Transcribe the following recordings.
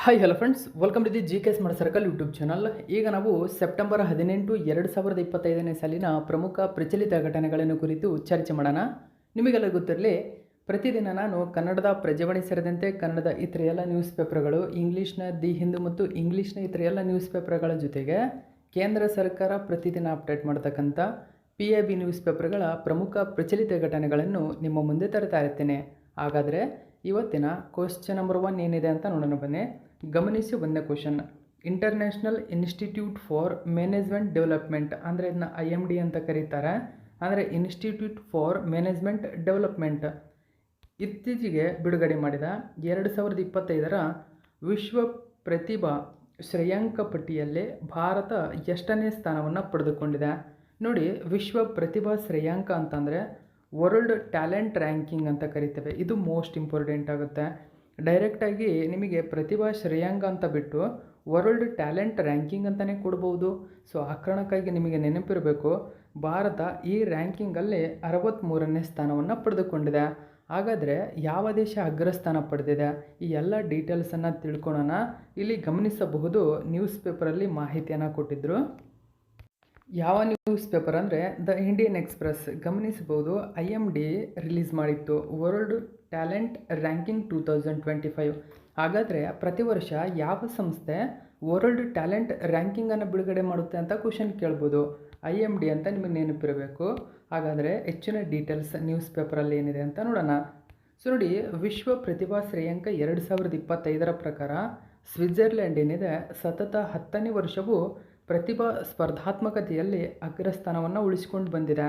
Hi hello friends, welcome to the G K smart circle YouTube channel. ಈಗ ನಾವು September 18, 2025ನೇ ಸಾಲಿನ ಪ್ರಮುಖ ಪ್ರಚಲಿತ ಘಟನೆಗಳನ್ನು ಕುರಿತು ಚರ್ಚೆ ಮಾಡೋಣ. ನಿಮಗೆಲ್ಲ ಗೊತ್ತಿರಲಿ, ಪ್ರತಿದಿನ ನಾನು ಕನ್ನಡದ ಪ್ರಜಾವಾಣಿ ಸೇರಿದಂತೆ ಕನ್ನಡದ ಇತರ ಎಲ್ಲ ನ್ಯೂಸ್ ಪೇಪರ್ಗಳು, ಇಂಗ್ಲೀಷ್ನ ದಿ ಹಿಂದೂ ಮತ್ತು ಇಂಗ್ಲೀಷ್ನ ಇತರ ಎಲ್ಲ ನ್ಯೂಸ್ ಪೇಪರ್ಗಳ ಜೊತೆಗೆ ಕೇಂದ್ರ ಸರ್ಕಾರ ಪ್ರತಿದಿನ ಅಪ್ಡೇಟ್ ಮಾಡ್ತಕ್ಕಂಥ PIB ನ್ಯೂಸ್ ಪೇಪರ್ಗಳ ಪ್ರಮುಖ ಪ್ರಚಲಿತ ಘಟನೆಗಳನ್ನು ನಿಮ್ಮ ಮುಂದೆ ತರ್ತಾ ಇರ್ತೇನೆ. ಹಾಗಾದರೆ ಇವತ್ತಿನ ಕ್ವಶ್ಚನ್ ನಂಬರ್ 1 ಏನಿದೆ ಅಂತ ನೋಡೋಣ ಬನ್ನಿ. ಗಮನಿಸಿ ಒಂದನೇ question. International institute for management development, ಅಂದರೆ ಇದನ್ನ IMD ಅಂತ ಕರೀತಾರೆ. ಅಂದರೆ ಇನ್ಸ್ಟಿಟ್ಯೂಟ್ ಫಾರ್ ಮ್ಯಾನೇಜ್ಮೆಂಟ್ ಡೆವಲಪ್ಮೆಂಟ್ ಇತ್ತೀಚೆಗೆ ಬಿಡುಗಡೆ ಮಾಡಿದ 2025ರ ವಿಶ್ವ ಪ್ರತಿಭಾ ಶ್ರೇಯಾಂಕ ಪಟ್ಟಿಯಲ್ಲಿ ಭಾರತ ಎಷ್ಟನೇ ಸ್ಥಾನವನ್ನು ಪಡೆದುಕೊಂಡಿದೆ? ನೋಡಿ, ವಿಶ್ವ ಪ್ರತಿಭಾ ಶ್ರೇಯಾಂಕ ಅಂತಂದರೆ ವರ್ಲ್ಡ್ ಟ್ಯಾಲೆಂಟ್ ರ್ಯಾಂಕಿಂಗ್ ಅಂತ ಕರಿತೇವೆ. ಇದು ಮೋಸ್ಟ್ ಇಂಪಾರ್ಟೆಂಟ್ ಆಗುತ್ತೆ. ಡೈರೆಕ್ಟಾಗಿ ನಿಮಗೆ ಪ್ರತಿಭಾ ಶ್ರೇಯಾಂಕ ಅಂತ ಬಿಟ್ಟು ವರ್ಲ್ಡ್ ಟ್ಯಾಲೆಂಟ್ ರ್ಯಾಂಕಿಂಗ್ ಅಂತಲೇ ಕೊಡ್ಬೋದು. ಸೊ ಆ ಕಾರಣಕ್ಕಾಗಿ ನಿಮಗೆ ನೆನಪಿರಬೇಕು, ಭಾರತ ಈ ರ್ಯಾಂಕಿಂಗಲ್ಲಿ 63ನೇ ಸ್ಥಾನವನ್ನು ಪಡೆದುಕೊಂಡಿದೆ. ಹಾಗಾದರೆ ಯಾವ ದೇಶ ಅಗ್ರಸ್ಥಾನ ಪಡೆದಿದೆ? ಈ ಎಲ್ಲ ಡೀಟೇಲ್ಸನ್ನು ತಿಳ್ಕೊಳ್ಳೋಣ. ಇಲ್ಲಿ ಗಮನಿಸಬಹುದು, ನ್ಯೂಸ್ ಪೇಪರಲ್ಲಿ ಮಾಹಿತಿಯನ್ನು ಕೊಟ್ಟಿದ್ದರು. ಯಾವ ನ್ಯೂಸ್ ಪೇಪರ್ ಅಂದರೆ ದ ಇಂಡಿಯನ್ ಎಕ್ಸ್‌ಪ್ರೆಸ್. ಗಮನಿಸಬಹುದು, IMD ರಿಲೀಸ್ ಮಾಡಿತ್ತು ವರ್ಲ್ಡ್ ಟ್ಯಾಲೆಂಟ್ ರ್ಯಾಂಕಿಂಗ್ 2025. ಹಾಗಾದರೆ ಪ್ರತಿ ವರ್ಷ ಯಾವ ಸಂಸ್ಥೆ ವರ್ಲ್ಡ್ ಟ್ಯಾಲೆಂಟ್ ರ್ಯಾಂಕಿಂಗನ್ನು ಬಿಡುಗಡೆ ಮಾಡುತ್ತೆ ಅಂತ ಕ್ವಶನ್ ಕೇಳ್ಬೋದು. IMD ಅಂತ ನಿಮಗೆ ನೆನಪಿರಬೇಕು. ಹಾಗಾದರೆ ಹೆಚ್ಚಿನ ಡೀಟೇಲ್ಸ್ ನ್ಯೂಸ್ ಪೇಪರಲ್ಲಿ ಏನಿದೆ ಅಂತ ನೋಡೋಣ. ಸೊ ನೋಡಿ, ವಿಶ್ವ ಪ್ರತಿಭಾ ಶ್ರೇಯಾಂಕ 2025ರ ಪ್ರಕಾರ ಸ್ವಿಟ್ಜರ್ಲ್ಯಾಂಡ್ ಏನಿದೆ ಸತತ 10ನೇ ವರ್ಷವೂ ಪ್ರತಿಭಾ ಸ್ಪರ್ಧಾತ್ಮಕತೆಯಲ್ಲಿ ಅಗ್ರಸ್ಥಾನವನ್ನು ಉಳಿಸಿಕೊಂಡು ಬಂದಿದೆ.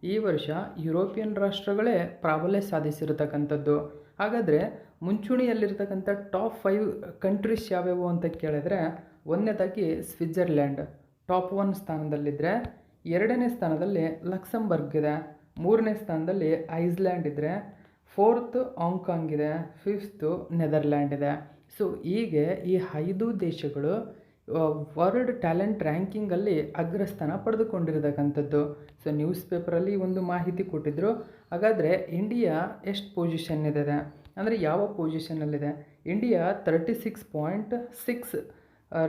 ಈ ವರ್ಷ ಯುರೋಪಿಯನ್ ರಾಷ್ಟ್ರಗಳೇ ಪ್ರಾಬಲ್ಯ ಸಾಧಿಸಿರತಕ್ಕಂಥದ್ದು. ಹಾಗಾದರೆ ಮುಂಚೂಣಿಯಲ್ಲಿರ್ತಕ್ಕಂಥ ಟಾಪ್ 5 ಕಂಟ್ರೀಸ್ ಯಾವ್ಯಾವು ಅಂತ ಕೇಳಿದರೆ, ಒಂದನೇದಾಗಿ ಸ್ವಿಟ್ಜರ್ಲ್ಯಾಂಡ್ ಟಾಪ್ 1 ಸ್ಥಾನದಲ್ಲಿದ್ದರೆ, 2ನೇ ಸ್ಥಾನದಲ್ಲಿ ಲಕ್ಸಂಬರ್ಗ್ ಇದೆ, 3ನೇ ಸ್ಥಾನದಲ್ಲಿ ಐಸ್ಲ್ಯಾಂಡ್ ಇದ್ದರೆ, 4th ಹಾಂಗ್ಕಾಂಗ್ ಇದೆ, 5th ನೆದರ್ಲ್ಯಾಂಡ್ ಇದೆ. ಸೊ ಹೀಗೆ ಈ 5 ದೇಶಗಳು ವರ್ಲ್ಡ್ ಟ್ಯಾಲೆಂಟ್ ರ್ಯಾಂಕಿಂಗಲ್ಲಿ ಅಗ್ರಸ್ಥಾನ ಪಡೆದುಕೊಂಡಿರತಕ್ಕಂಥದ್ದು. ಸೊ ನ್ಯೂಸ್ ಪೇಪರಲ್ಲಿ ಒಂದು ಮಾಹಿತಿ ಕೊಟ್ಟಿದ್ದರು. ಹಾಗಾದರೆ ಇಂಡಿಯಾ ಎಷ್ಟು ಪೊಸಿಷನ್ ಇದೆ ಅಂದರೆ ಯಾವ ಪೊಸಿಷನ್ನಲ್ಲಿದೆ? ಇಂಡಿಯಾ 36.6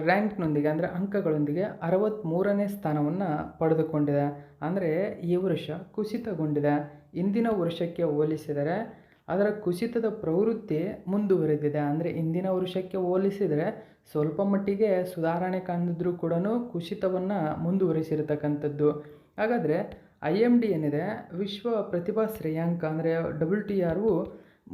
ರ್ಯಾಂಕ್ನೊಂದಿಗೆ ಅಂದರೆ ಅಂಕಗಳೊಂದಿಗೆ 63ನೇ ಸ್ಥಾನವನ್ನು ಪಡೆದುಕೊಂಡಿದೆ. ಅಂದರೆ ಈ ವರ್ಷ ಕುಸಿತಗೊಂಡಿದೆ. ಹಿಂದಿನ ವರ್ಷಕ್ಕೆ ಹೋಲಿಸಿದರೆ ಅದರ ಕುಸಿತದ ಪ್ರವೃತ್ತಿ ಮುಂದುವರೆದಿದೆ. ಅಂದರೆ ಹಿಂದಿನ ವರ್ಷಕ್ಕೆ ಹೋಲಿಸಿದರೆ ಸ್ವಲ್ಪ ಮಟ್ಟಿಗೆ ಸುಧಾರಣೆ ಕಾಣಿದ್ರೂ ಕೂಡ ಕುಸಿತವನ್ನು ಮುಂದುವರಿಸಿರತಕ್ಕಂಥದ್ದು. ಹಾಗಾದರೆ IMD ಏನಿದೆ ವಿಶ್ವ ಪ್ರತಿಭಾ ಶ್ರೇಯಾಂಕ ಅಂದರೆ WTR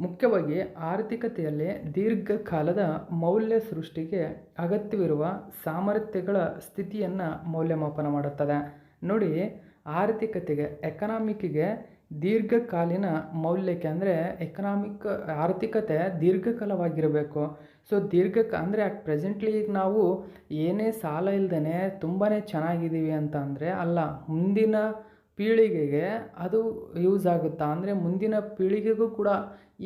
ಮುಖ್ಯವಾಗಿ ಆರ್ಥಿಕತೆಯಲ್ಲಿ ದೀರ್ಘಕಾಲದ ಮೌಲ್ಯ ಸೃಷ್ಟಿಗೆ ಅಗತ್ಯವಿರುವ ಸಾಮರ್ಥ್ಯಗಳ ಸ್ಥಿತಿಯನ್ನು ಮೌಲ್ಯಮಾಪನ ಮಾಡುತ್ತದೆ. ನೋಡಿ, ಆರ್ಥಿಕತೆಗೆ ಎಕನಾಮಿಕ್ಕಿಗೆ ದೀರ್ಘಕಾಲೀನ ಮೌಲ್ಯಕ್ಕೆ ಅಂದರೆ ಆರ್ಥಿಕತೆ ದೀರ್ಘಕಾಲವಾಗಿರಬೇಕು. ಸೊ ಅಂದರೆ ಪ್ರೆಸೆಂಟ್ಲಿ ಈಗ ನಾವು ಏನೇ ಸಾಲ ಇಲ್ಲದೇ ತುಂಬಾ ಚೆನ್ನಾಗಿದ್ದೀವಿ ಅಂತ ಅಂದರೆ ಅಲ್ಲ, ಮುಂದಿನ ಪೀಳಿಗೆಗೆ ಅದು ಯೂಸ್ ಆಗುತ್ತಾ ಅಂದರೆ ಮುಂದಿನ ಪೀಳಿಗೆಗೂ ಕೂಡ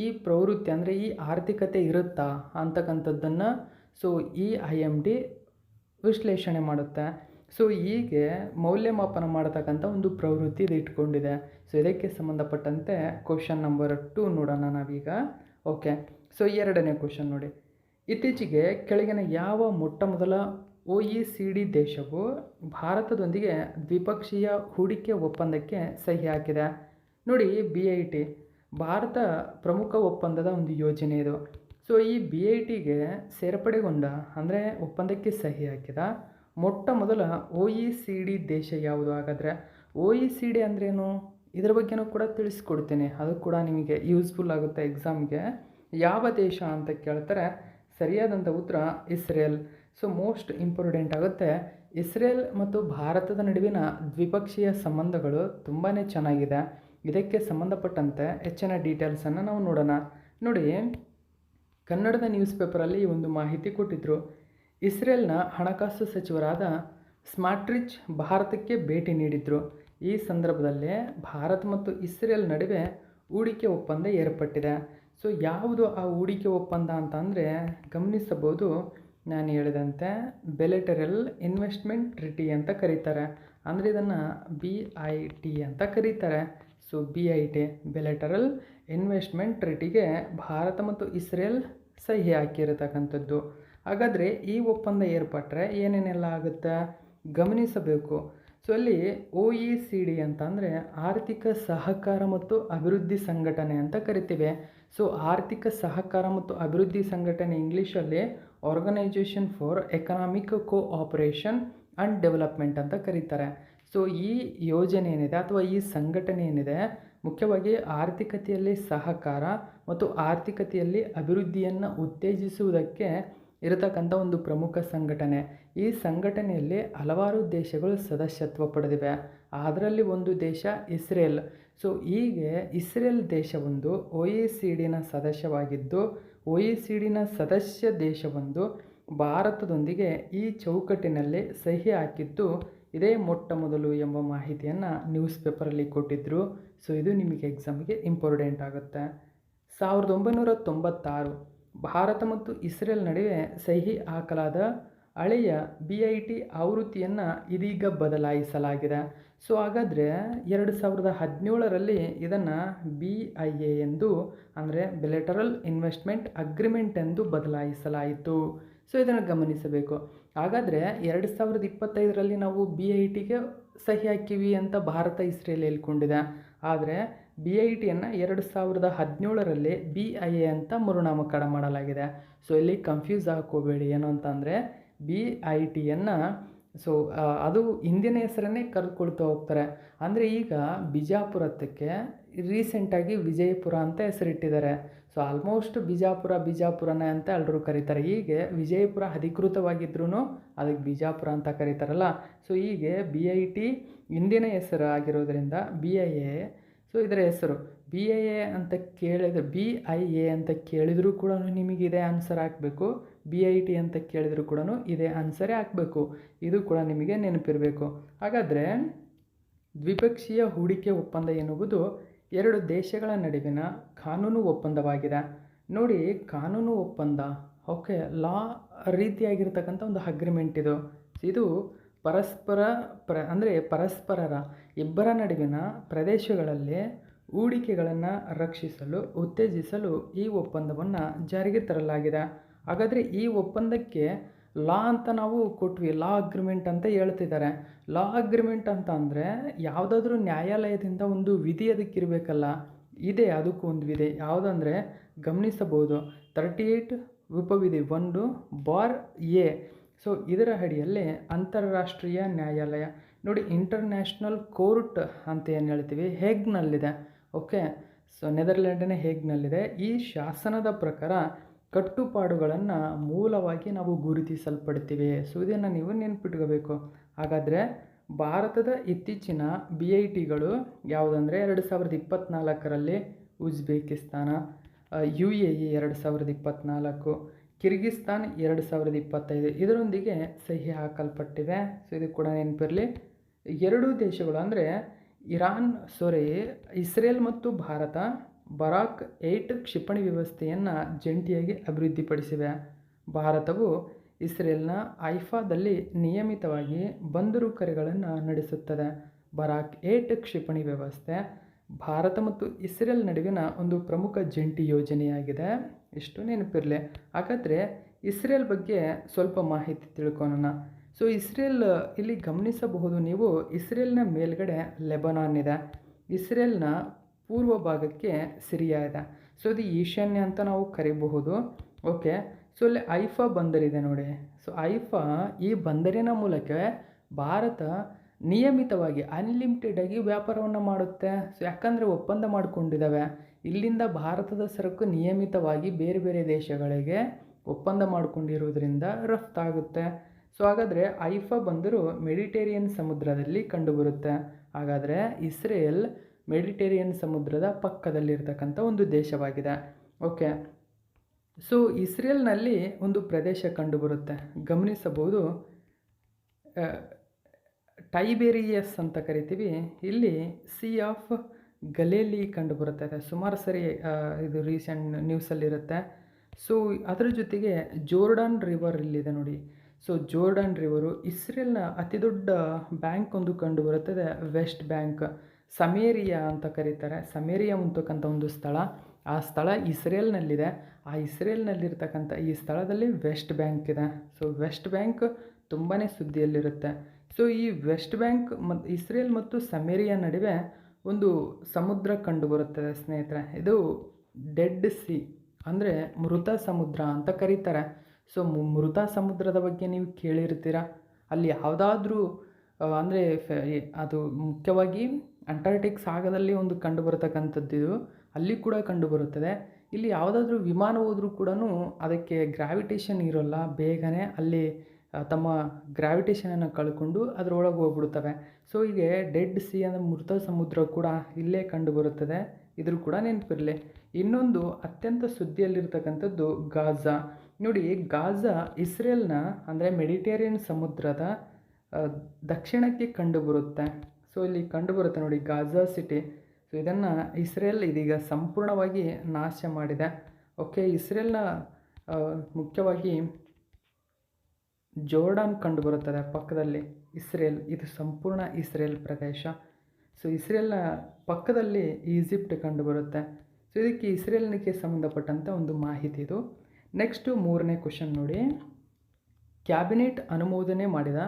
ಈ ಪ್ರವೃತ್ತಿ ಅಂದರೆ ಈ ಆರ್ಥಿಕತೆ ಇರುತ್ತಾ ಅಂತಕ್ಕಂಥದ್ದನ್ನು ಸೊ ಈ IMD ವಿಶ್ಲೇಷಣೆ ಮಾಡುತ್ತೆ. ಸೊ ಹೀಗೆ ಮೌಲ್ಯಮಾಪನ ಮಾಡತಕ್ಕಂಥ ಒಂದು ಪ್ರವೃತ್ತಿ ಇದು ಇಟ್ಕೊಂಡಿದೆ. ಸೊ ಇದಕ್ಕೆ ಸಂಬಂಧಪಟ್ಟಂತೆ ಕ್ವಶನ್ ನಂಬರ್ 2 ನೋಡೋಣ ನಾವೀಗ. ಓಕೆ, ಸೊ 2ನೇ ಕ್ವಶನ್ ನೋಡಿ. ಇತ್ತೀಚೆಗೆ ಕೆಳಗಿನ ಯಾವ ಮೊಟ್ಟಮೊದಲ OECD ದೇಶವು ಭಾರತದೊಂದಿಗೆ ದ್ವಿಪಕ್ಷೀಯ ಹೂಡಿಕೆ ಒಪ್ಪಂದಕ್ಕೆ ಸಹಿ ಹಾಕಿದೆ? ನೋಡಿ, BIT ಭಾರತ ಪ್ರಮುಖ ಒಪ್ಪಂದದ ಒಂದು ಯೋಜನೆ ಇದು. ಸೊ ಈ BITಗೆ ಸೇರ್ಪಡೆಗೊಂಡ ಅಂದರೆ ಒಪ್ಪಂದಕ್ಕೆ ಸಹಿ ಹಾಕಿದ ಮೊಟ್ಟ ಮೊದಲ OECD ದೇಶ ಯಾವುದು? ಹಾಗಾದರೆ OECD ಅಂದ್ರೇನು ಇದರ ಬಗ್ಗೆನೂ ಕೂಡ ತಿಳಿಸ್ಕೊಡ್ತೀನಿ, ಅದು ಕೂಡ ನಿಮಗೆ ಯೂಸ್ಫುಲ್ ಆಗುತ್ತೆ ಎಕ್ಸಾಮ್ಗೆ. ಯಾವ ದೇಶ ಅಂತ ಕೇಳ್ತಾರೆ, ಸರಿಯಾದಂಥ ಉತ್ತರ ಇಸ್ರೇಲ್. ಸೊ ಮೋಸ್ಟ್ ಇಂಪಾರ್ಟೆಂಟ್ ಆಗುತ್ತೆ. ಇಸ್ರೇಲ್ ಮತ್ತು ಭಾರತದ ನಡುವಿನ ದ್ವಿಪಕ್ಷೀಯ ಸಂಬಂಧಗಳು ತುಂಬಾ ಚೆನ್ನಾಗಿದೆ. ಇದಕ್ಕೆ ಸಂಬಂಧಪಟ್ಟಂತೆ ಹೆಚ್ಚಿನ ಡೀಟೇಲ್ಸನ್ನು ನಾವು ನೋಡೋಣ. ನೋಡಿ, ಕನ್ನಡದ ನ್ಯೂಸ್ ಪೇಪರಲ್ಲಿ ಒಂದು ಮಾಹಿತಿ ಕೊಟ್ಟಿದ್ದರು. ಇಸ್ರೇಲ್ನ ಹಣಕಾಸು ಸಚಿವರಾದ ಸ್ಮಾಟ್ರಿಚ್ ಭಾರತಕ್ಕೆ ಭೇಟಿ ನೀಡಿದರು. ಈ ಸಂದರ್ಭದಲ್ಲಿ ಭಾರತ ಮತ್ತು ಇಸ್ರೇಲ್ ನಡುವೆ ಹೂಡಿಕೆ ಒಪ್ಪಂದ ಏರ್ಪಟ್ಟಿದೆ. ಸೊ ಯಾವುದು ಆ ಹೂಡಿಕೆ ಒಪ್ಪಂದ ಅಂತ ಅಂದರೆ ಗಮನಿಸಬಹುದು, ನಾನು ಹೇಳಿದಂತೆ ಬೈಲೇಟರಲ್ ಇನ್ವೆಸ್ಟ್ಮೆಂಟ್ ಟ್ರೀಟಿ ಅಂತ ಕರೀತಾರೆ. ಅಂದರೆ ಇದನ್ನು BIT ಅಂತ ಕರೀತಾರೆ. ಸೊ BIT ಬೈಲೇಟರಲ್ ಇನ್ವೆಸ್ಟ್ಮೆಂಟ್ ಟ್ರೀಟಿಗೆ ಭಾರತ ಮತ್ತು ಇಸ್ರೇಲ್ ಸಹಿ ಹಾಕಿರತಕ್ಕಂಥದ್ದು. ಹಾಗಾದರೆ ಈ ಒಪ್ಪಂದ ಏರ್ಪಟ್ಟರೆ ಏನೇನೆಲ್ಲ ಆಗುತ್ತೆ ಗಮನಿಸಬೇಕು. ಸೊ ಅಲ್ಲಿ OECD ಅಂತ ಅಂದರೆ ಆರ್ಥಿಕ ಸಹಕಾರ ಮತ್ತು ಅಭಿವೃದ್ಧಿ ಸಂಘಟನೆ ಅಂತ ಕರಿತೀವಿ. ಸೊ ಆರ್ಥಿಕ ಸಹಕಾರ ಮತ್ತು ಅಭಿವೃದ್ಧಿ ಸಂಘಟನೆ ಇಂಗ್ಲೀಷಲ್ಲಿ organisation for economic cooperation and development ಅಂತ ಕರೀತಾರೆ. ಸೊ ಈ ಯೋಜನೆ ಏನಿದೆ ಅಥವಾ ಈ ಸಂಘಟನೆ ಏನಿದೆ ಮುಖ್ಯವಾಗಿ ಆರ್ಥಿಕತೆಯಲ್ಲಿ ಸಹಕಾರ ಮತ್ತು ಆರ್ಥಿಕತೆಯಲ್ಲಿ ಅಭಿವೃದ್ಧಿಯನ್ನು ಉತ್ತೇಜಿಸುವುದಕ್ಕೆ ಇರತಕ್ಕಂಥ ಒಂದು ಪ್ರಮುಖ ಸಂಘಟನೆ. ಈ ಸಂಘಟನೆಯಲ್ಲಿ ಹಲವಾರು ದೇಶಗಳು ಸದಸ್ಯತ್ವ ಪಡೆದಿವೆ. ಅದರಲ್ಲಿ ಒಂದು ದೇಶ ಇಸ್ರೇಲ್. ಸೊ ಹೀಗೆ ಇಸ್ರೇಲ್ ದೇಶವೊಂದು OECD ಸದಸ್ಯವಾಗಿದ್ದು OECD ಸದಸ್ಯ ದೇಶವೊಂದು ಭಾರತದೊಂದಿಗೆ ಈ ಚೌಕಟ್ಟಿನಲ್ಲಿ ಸಹಿ ಹಾಕಿದ್ದು ಇದೇ ಮೊಟ್ಟ ಮೊದಲು ಎಂಬ ಮಾಹಿತಿಯನ್ನು ನ್ಯೂಸ್ ಪೇಪರಲ್ಲಿ ಕೊಟ್ಟಿದ್ದರು. ಸೊ ಇದು ನಿಮಗೆ ಎಕ್ಸಾಮಿಗೆ ಇಂಪಾರ್ಟೆಂಟ್ ಆಗುತ್ತೆ. 1996 ಭಾರತ ಮತ್ತು ಇಸ್ರೇಲ್ ನಡುವೆ ಸಹಿ ಹಾಕಲಾದ ಹಳೆಯ BIT ಆವೃತ್ತಿಯನ್ನು ಇದೀಗ ಬದಲಾಯಿಸಲಾಗಿದೆ. ಸೊ ಹಾಗಾದರೆ 2017ರಲ್ಲಿ ಇದನ್ನು BIA ಎಂದು ಅಂದರೆ ಬಿಲೇಟರಲ್ ಇನ್ವೆಸ್ಟ್ಮೆಂಟ್ ಅಗ್ರಿಮೆಂಟ್ ಎಂದು ಬದಲಾಯಿಸಲಾಯಿತು. ಸೊ ಇದನ್ನು ಗಮನಿಸಬೇಕು. ಹಾಗಾದರೆ 2025ರಲ್ಲಿ ನಾವು BITಗೆ ಸಹಿ ಹಾಕಿವಿ ಅಂತ ಭಾರತ ಇಸ್ರೇಲ್ ಹೇಳ್ಕೊಂಡಿದೆ. ಆದರೆ BITಯನ್ನು 2017ರಲ್ಲಿ BIA ಅಂತ ಮರುನಾಮಕರಣ ಮಾಡಲಾಗಿದೆ. ಸೊ ಇಲ್ಲಿ ಕನ್ಫ್ಯೂಸ್ ಹಾಕೋಬೇಡಿ. ಏನು ಅಂತಂದರೆ BITಯನ್ನು ಸೊ ಅದು ಹಿಂದಿನ ಹೆಸರನ್ನೇ ಕರೆದುಕೊಳ್ತಾ ಹೋಗ್ತಾರೆ. ಅಂದರೆ ಈಗ ಬಿಜಾಪುರಕ್ಕೆ ರೀಸೆಂಟಾಗಿ ವಿಜಯಪುರ ಅಂತ ಹೆಸರಿಟ್ಟಿದ್ದಾರೆ. ಸೊ ಆಲ್ಮೋಸ್ಟ್ ಬಿಜಾಪುರನೇ ಅಂತ ಎಲ್ಲರೂ ಕರೀತಾರೆ. ಹೀಗೆ ವಿಜಯಪುರ ಅಧಿಕೃತವಾಗಿದ್ರೂ ಅದಕ್ಕೆ ಬಿಜಾಪುರ ಅಂತ ಕರೀತಾರಲ್ಲ. ಸೊ ಹೀಗೆ BIT ಹಿಂದಿನ ಹೆಸರು ಆಗಿರೋದ್ರಿಂದ BIA. ಸೊ ಇದರ ಹೆಸರು BIA ಅಂತ ಕೇಳಿದರೂ ಕೂಡ ನಿಮಗೆ ಇದೇ ಆನ್ಸರ್ ಹಾಕಬೇಕು. BIT ಅಂತ ಕೇಳಿದರೂ ಕೂಡ ಇದೇ ಆನ್ಸರೇ ಹಾಕಬೇಕು. ಇದು ಕೂಡ ನಿಮಗೆ ನೆನಪಿರಬೇಕು. ಹಾಗಾದರೆ ದ್ವಿಪಕ್ಷೀಯ ಹೂಡಿಕೆ ಒಪ್ಪಂದ ಎನ್ನುವುದು ಎರಡು ದೇಶಗಳ ನಡುವಿನ ಕಾನೂನು ಒಪ್ಪಂದವಾಗಿದೆ. ನೋಡಿ, ಕಾನೂನು ಒಪ್ಪಂದ ಓಕೆ, ಲಾ ರೀತಿಯಾಗಿರ್ತಕ್ಕಂಥ ಒಂದು ಅಗ್ರಿಮೆಂಟ್ ಇದು ಪರಸ್ಪರರ ಇಬ್ಬರ ನಡುವಿನ ಪ್ರದೇಶಗಳಲ್ಲಿ ಹೂಡಿಕೆಗಳನ್ನು ರಕ್ಷಿಸಲು ಉತ್ತೇಜಿಸಲು ಈ ಒಪ್ಪಂದವನ್ನು ಜಾರಿಗೆ ತರಲಾಗಿದೆ. ಹಾಗಾದರೆ ಈ ಒಪ್ಪಂದಕ್ಕೆ ಲಾ ಅಂತ ನಾವು ಕೊಟ್ವಿ, ಲಾ ಅಗ್ರಿಮೆಂಟ್ ಅಂತ ಹೇಳ್ತಿದ್ದಾರೆ. ಲಾ ಅಗ್ರಿಮೆಂಟ್ ಅಂತ ಅಂದರೆ ಯಾವುದಾದ್ರೂ ನ್ಯಾಯಾಲಯದಿಂದ ಒಂದು ವಿಧಿ ಅದಕ್ಕಿರಬೇಕಲ್ಲ. ಇದೆ, ಅದಕ್ಕೂ ಒಂದು ವಿಧಿ. ಯಾವುದಂದರೆ ಗಮನಿಸಬಹುದು 38 ಉಪವಿಧಿ 1(a). ಸೊ ಇದರ ಅಡಿಯಲ್ಲಿ ಅಂತಾರಾಷ್ಟ್ರೀಯ ನ್ಯಾಯಾಲಯ ನೋಡಿ, ಇಂಟರ್ನ್ಯಾಷನಲ್ ಕೋರ್ಟ್ ಅಂತ ಏನು ಹೇಳ್ತೀವಿ, ಹೇಗ್ನಲ್ಲಿದೆ. Okay, so ನೆದರ್ಲ್ಯಾಂಡಿನ ಹೇಗ್ನಲ್ಲಿದೆ. ಈ ಶಾಸನದ ಪ್ರಕಾರ ಕಟ್ಟುಪಾಡುಗಳನ್ನು ಮೂಲವಾಗಿ ನಾವು ಗುರುತಿಸಲ್ಪಡ್ತೀವಿ. ಸೊ ಇದನ್ನು ನೀವು ನೆನ್ಪಿಟ್ಕೋಬೇಕು. ಹಾಗಾದರೆ ಭಾರತದ ಇತ್ತೀಚಿನ BITಗಳು ಯಾವುದಂದರೆ 2024ರಲ್ಲಿ ಉಜ್ಬೇಕಿಸ್ತಾನ, UAE 2024, ಕಿರ್ಗಿಸ್ತಾನ್ 2025 ಇದರೊಂದಿಗೆ ಸಹಿ ಹಾಕಲ್ಪಟ್ಟಿವೆ. ಸೊ ಇದು ಕೂಡ ನೆನಪಿರಲಿ. ಎರಡೂ ದೇಶಗಳು ಅಂದರೆ ಇಸ್ರೇಲ್ ಮತ್ತು ಭಾರತ ಬರಾಕ್ 8 ಕ್ಷಿಪಣಿ ವ್ಯವಸ್ಥೆಯನ್ನು ಜಂಟಿಯಾಗಿ ಅಭಿವೃದ್ಧಿಪಡಿಸಿವೆ. ಭಾರತವು ಇಸ್ರೇಲ್ನ ಹೈಫಾದಲ್ಲಿ ನಿಯಮಿತವಾಗಿ ಬಂದರು ಕರೆಗಳನ್ನು ನಡೆಸುತ್ತದೆ. ಬರಾಕ್ 8 ಕ್ಷಿಪಣಿ ವ್ಯವಸ್ಥೆ ಭಾರತ ಮತ್ತು ಇಸ್ರೇಲ್ ನಡುವಿನ ಒಂದು ಪ್ರಮುಖ ಜಂಟಿ ಯೋಜನೆಯಾಗಿದೆ. ಇಷ್ಟು ನೆನಪಿರಲಿ. ಹಾಗಾದರೆ ಇಸ್ರೇಲ್ ಬಗ್ಗೆ ಸ್ವಲ್ಪ ಮಾಹಿತಿ ತಿಳ್ಕೊಳ್ಳೋಣ. ಸೊ ಇಸ್ರೇಲ್ ಇಲ್ಲಿ ಗಮನಿಸಬಹುದು ನೀವು, ಇಸ್ರೇಲ್ನ ಮೇಲ್ಗಡೆ ಲೆಬನಾನ್ ಇದೆ, ಇಸ್ರೇಲ್ನ ಪೂರ್ವ ಭಾಗಕ್ಕೆ ಸಿರಿಯಾ ಇದೆ. ಸೊ ಇದು ಈಶಾನ್ಯ ಅಂತ ನಾವು ಕರಿಬಹುದು. ಓಕೆ, ಸೊ ಇಲ್ಲಿ ಹೈಫಾ ಬಂದರಿದೆ ನೋಡಿ. ಸೊ ಹೈಫಾ ಈ ಬಂದರಿನ ಮೂಲಕ ಭಾರತ ನಿಯಮಿತವಾಗಿ ಅನ್ಲಿಮಿಟೆಡಾಗಿ ವ್ಯಾಪಾರವನ್ನು ಮಾಡುತ್ತೆ. ಸೊ ಯಾಕಂದರೆ ಒಪ್ಪಂದ ಮಾಡಿಕೊಂಡಿದ್ದಾವೆ. ಇಲ್ಲಿಂದ ಭಾರತದ ಸರಕು ನಿಯಮಿತವಾಗಿ ಬೇರೆ ಬೇರೆ ದೇಶಗಳಿಗೆ ಒಪ್ಪಂದ ಮಾಡಿಕೊಂಡಿರೋದ್ರಿಂದ ರಫ್ತಾಗುತ್ತೆ. ಸೊ ಹಾಗಾದರೆ ಹೈಫಾ ಬಂದರು ಮೆಡಿಟೇರಿಯನ್ ಸಮುದ್ರದಲ್ಲಿ ಕಂಡುಬರುತ್ತೆ. ಹಾಗಾದರೆ ಇಸ್ರೇಲ್ ಮೆಡಿಟೇರಿಯನ್ ಸಮುದ್ರದ ಪಕ್ಕದಲ್ಲಿರ್ತಕ್ಕಂಥ ಒಂದು ದೇಶವಾಗಿದೆ. ಓಕೆ, ಸೊ ಇಸ್ರೇಲ್ನಲ್ಲಿ ಒಂದು ಪ್ರದೇಶ ಕಂಡುಬರುತ್ತೆ, ಗಮನಿಸಬಹುದು, ಟೈಬೇರಿಯಸ್ ಅಂತ ಕರಿತೀವಿ. ಇಲ್ಲಿ ಸಿ ಆಫ್ ಗಲೀಲಿ ಕಂಡುಬರುತ್ತದೆ. ಸುಮಾರು ಸರಿ ಇದು ರೀಸೆಂಟ್ ನ್ಯೂಸಲ್ಲಿರುತ್ತೆ. ಸೊ ಅದರ ಜೊತೆಗೆ ಜೋರ್ಡಾನ್ ರಿವರ್ ಇಲ್ಲಿದೆ ನೋಡಿ. ಸೊ ಜೋರ್ಡಾನ್ ರಿವರು, ಇಸ್ರೇಲ್ನ ಅತಿ ದೊಡ್ಡ ಬ್ಯಾಂಕ್ ಒಂದು ಕಂಡುಬರುತ್ತದೆ, ವೆಸ್ಟ್ ಬ್ಯಾಂಕ್. ಸಮೇರಿಯಾ ಅಂತ ಕರೀತಾರೆ. ಸಮೇರಿಯಾ ಅಂತಕ್ಕಂಥ ಒಂದು ಸ್ಥಳ, ಆ ಸ್ಥಳ ಇಸ್ರೇಲ್ನಲ್ಲಿದೆ. ಆ ಇಸ್ರೇಲ್ನಲ್ಲಿರ್ತಕ್ಕಂಥ ಈ ಸ್ಥಳದಲ್ಲಿ ವೆಸ್ಟ್ ಬ್ಯಾಂಕ್ ಇದೆ. ಸೊ ವೆಸ್ಟ್ ಬ್ಯಾಂಕ್ ತುಂಬಾ ಸುದ್ದಿಯಲ್ಲಿರುತ್ತೆ. ಸೊ ಈ ವೆಸ್ಟ್ ಬ್ಯಾಂಕ್ ಮತ್ತು ಇಸ್ರೇಲ್ ಮತ್ತು ಸಮೇರಿಯಾ ನಡುವೆ ಒಂದು ಸಮುದ್ರ ಕಂಡುಬರುತ್ತದೆ ಸ್ನೇಹಿತರೆ. ಇದು ಡೆಡ್ ಸಿ ಅಂದರೆ ಮೃತ ಸಮುದ್ರ ಅಂತ ಕರೀತಾರೆ. ಸೊ ಮೃತ ಸಮುದ್ರದ ಬಗ್ಗೆ ನೀವು ಕೇಳಿರ್ತೀರ. ಅಲ್ಲಿ ಯಾವುದಾದ್ರೂ ಅಂದರೆ ಅದು ಮುಖ್ಯವಾಗಿ ಅಂಟಾರ್ಟಿಕ್ ಸಾಗರದಲ್ಲಿ ಒಂದು ಕಂಡುಬರತಕ್ಕಂಥದ್ದು ಇದು. ಅಲ್ಲಿ ಕೂಡ ಕಂಡುಬರುತ್ತದೆ. ಇಲ್ಲಿ ಯಾವುದಾದ್ರೂ ವಿಮಾನ ಹೋದರೂ ಕೂಡ ಅದಕ್ಕೆ ಗ್ರಾವಿಟೇಷನ್ ಇರೋಲ್ಲ, ಬೇಗನೆ ಅಲ್ಲಿ ತಮ್ಮ ಗ್ರಾವಿಟೇಷನನ್ನು ಕಳ್ಕೊಂಡು ಅದರೊಳಗೆ ಹೋಗ್ಬಿಡ್ತವೆ. ಸೊ ಹೀಗೆ ಡೆಡ್ ಸಿ ಅಂದರೆ ಮೃತ ಸಮುದ್ರ ಕೂಡ ಇಲ್ಲೇ ಕಂಡುಬರುತ್ತದೆ. ಇದ್ರ ಕೂಡ ನೆನಪಿರಲಿ. ಇನ್ನೊಂದು ಅತ್ಯಂತ ಸುದ್ದಿಯಲ್ಲಿರ್ತಕ್ಕಂಥದ್ದು ಗಾಜಾ. ನೋಡಿ, ಗಾಜಾ ಇಸ್ರೇಲ್ನ ಅಂದರೆ ಮೆಡಿಟೇರಿಯನ್ ಸಮುದ್ರದ ದಕ್ಷಿಣಕ್ಕೆ ಕಂಡುಬರುತ್ತೆ. ಸೊ ಇಲ್ಲಿ ಕಂಡುಬರುತ್ತೆ ನೋಡಿ ಗಾಜಾ ಸಿಟಿ. ಸೊ ಇದನ್ನು ಇಸ್ರೇಲ್ ಇದೀಗ ಸಂಪೂರ್ಣವಾಗಿ ನಾಶ ಮಾಡಿದೆ. ಓಕೆ, ಇಸ್ರೇಲ್ನ ಮುಖ್ಯವಾಗಿ ಜೋರ್ಡಾನ್ ಕಂಡುಬರುತ್ತದೆ ಪಕ್ಕದಲ್ಲಿ. ಇಸ್ರೇಲ್ ಇದು ಸಂಪೂರ್ಣ ಇಸ್ರೇಲ್ ಪ್ರದೇಶ. ಸೊ ಇಸ್ರೇಲ್ನ ಪಕ್ಕದಲ್ಲಿ ಈಜಿಪ್ಟ್ ಕಂಡುಬರುತ್ತೆ. ಸೊ ಇದಕ್ಕೆ ಇಸ್ರೇಲ್ನಿಗೆ ಸಂಬಂಧಪಟ್ಟಂಥ ಒಂದು ಮಾಹಿತಿ ಇದು. ನೆಕ್ಸ್ಟು 3ನೇ ಕ್ವಶನ್ ನೋಡಿ. ಕ್ಯಾಬಿನೆಟ್ ಅನುಮೋದನೆ ಮಾಡಿದ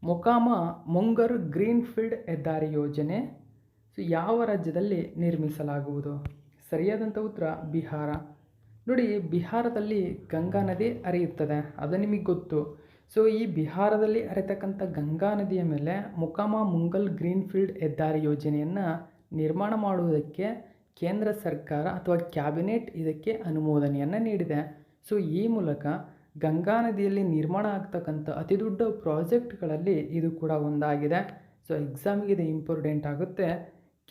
ಮೊಕಾಮ ಮುಂಗರ್ ಗ್ರೀನ್ಫೀಲ್ಡ್ ಹೆದ್ದಾರಿ ಯೋಜನೆ ಸೊ ಯಾವ ರಾಜ್ಯದಲ್ಲಿ ನಿರ್ಮಿಸಲಾಗುವುದು? ಸರಿಯಾದಂಥ ಉತ್ತರ ಬಿಹಾರ. ನೋಡಿ, ಬಿಹಾರದಲ್ಲಿ ಗಂಗಾ ನದಿ ಹರಿಯುತ್ತದೆ, ಅದು ನಿಮಗೆ ಗೊತ್ತು. ಸೊ ಈ ಬಿಹಾರದಲ್ಲಿ ಹರಿತಕ್ಕಂಥ ಗಂಗಾ ನದಿಯ ಮೇಲೆ ಮೊಕಾಮ ಮುಂಗಲ್ ಗ್ರೀನ್ಫೀಲ್ಡ್ ಹೆದ್ದಾರಿ ಯೋಜನೆಯನ್ನು ನಿರ್ಮಾಣ ಮಾಡುವುದಕ್ಕೆ ಕೇಂದ್ರ ಸರ್ಕಾರ ಅಥವಾ ಕ್ಯಾಬಿನೆಟ್ ಇದಕ್ಕೆ ಅನುಮೋದನೆಯನ್ನು ನೀಡಿದೆ. ಸೊ ಈ ಮೂಲಕ ಗಂಗಾ ನದಿಯಲ್ಲಿ ನಿರ್ಮಾಣ ಆಗ್ತಕ್ಕಂಥ ಅತಿ ದೊಡ್ಡ ಪ್ರಾಜೆಕ್ಟ್ಗಳಲ್ಲಿ ಇದು ಕೂಡ ಒಂದಾಗಿದೆ. ಸೊ ಎಕ್ಸಾಮಿಗೆ ಇದು ಇಂಪಾರ್ಟೆಂಟ್ ಆಗುತ್ತೆ,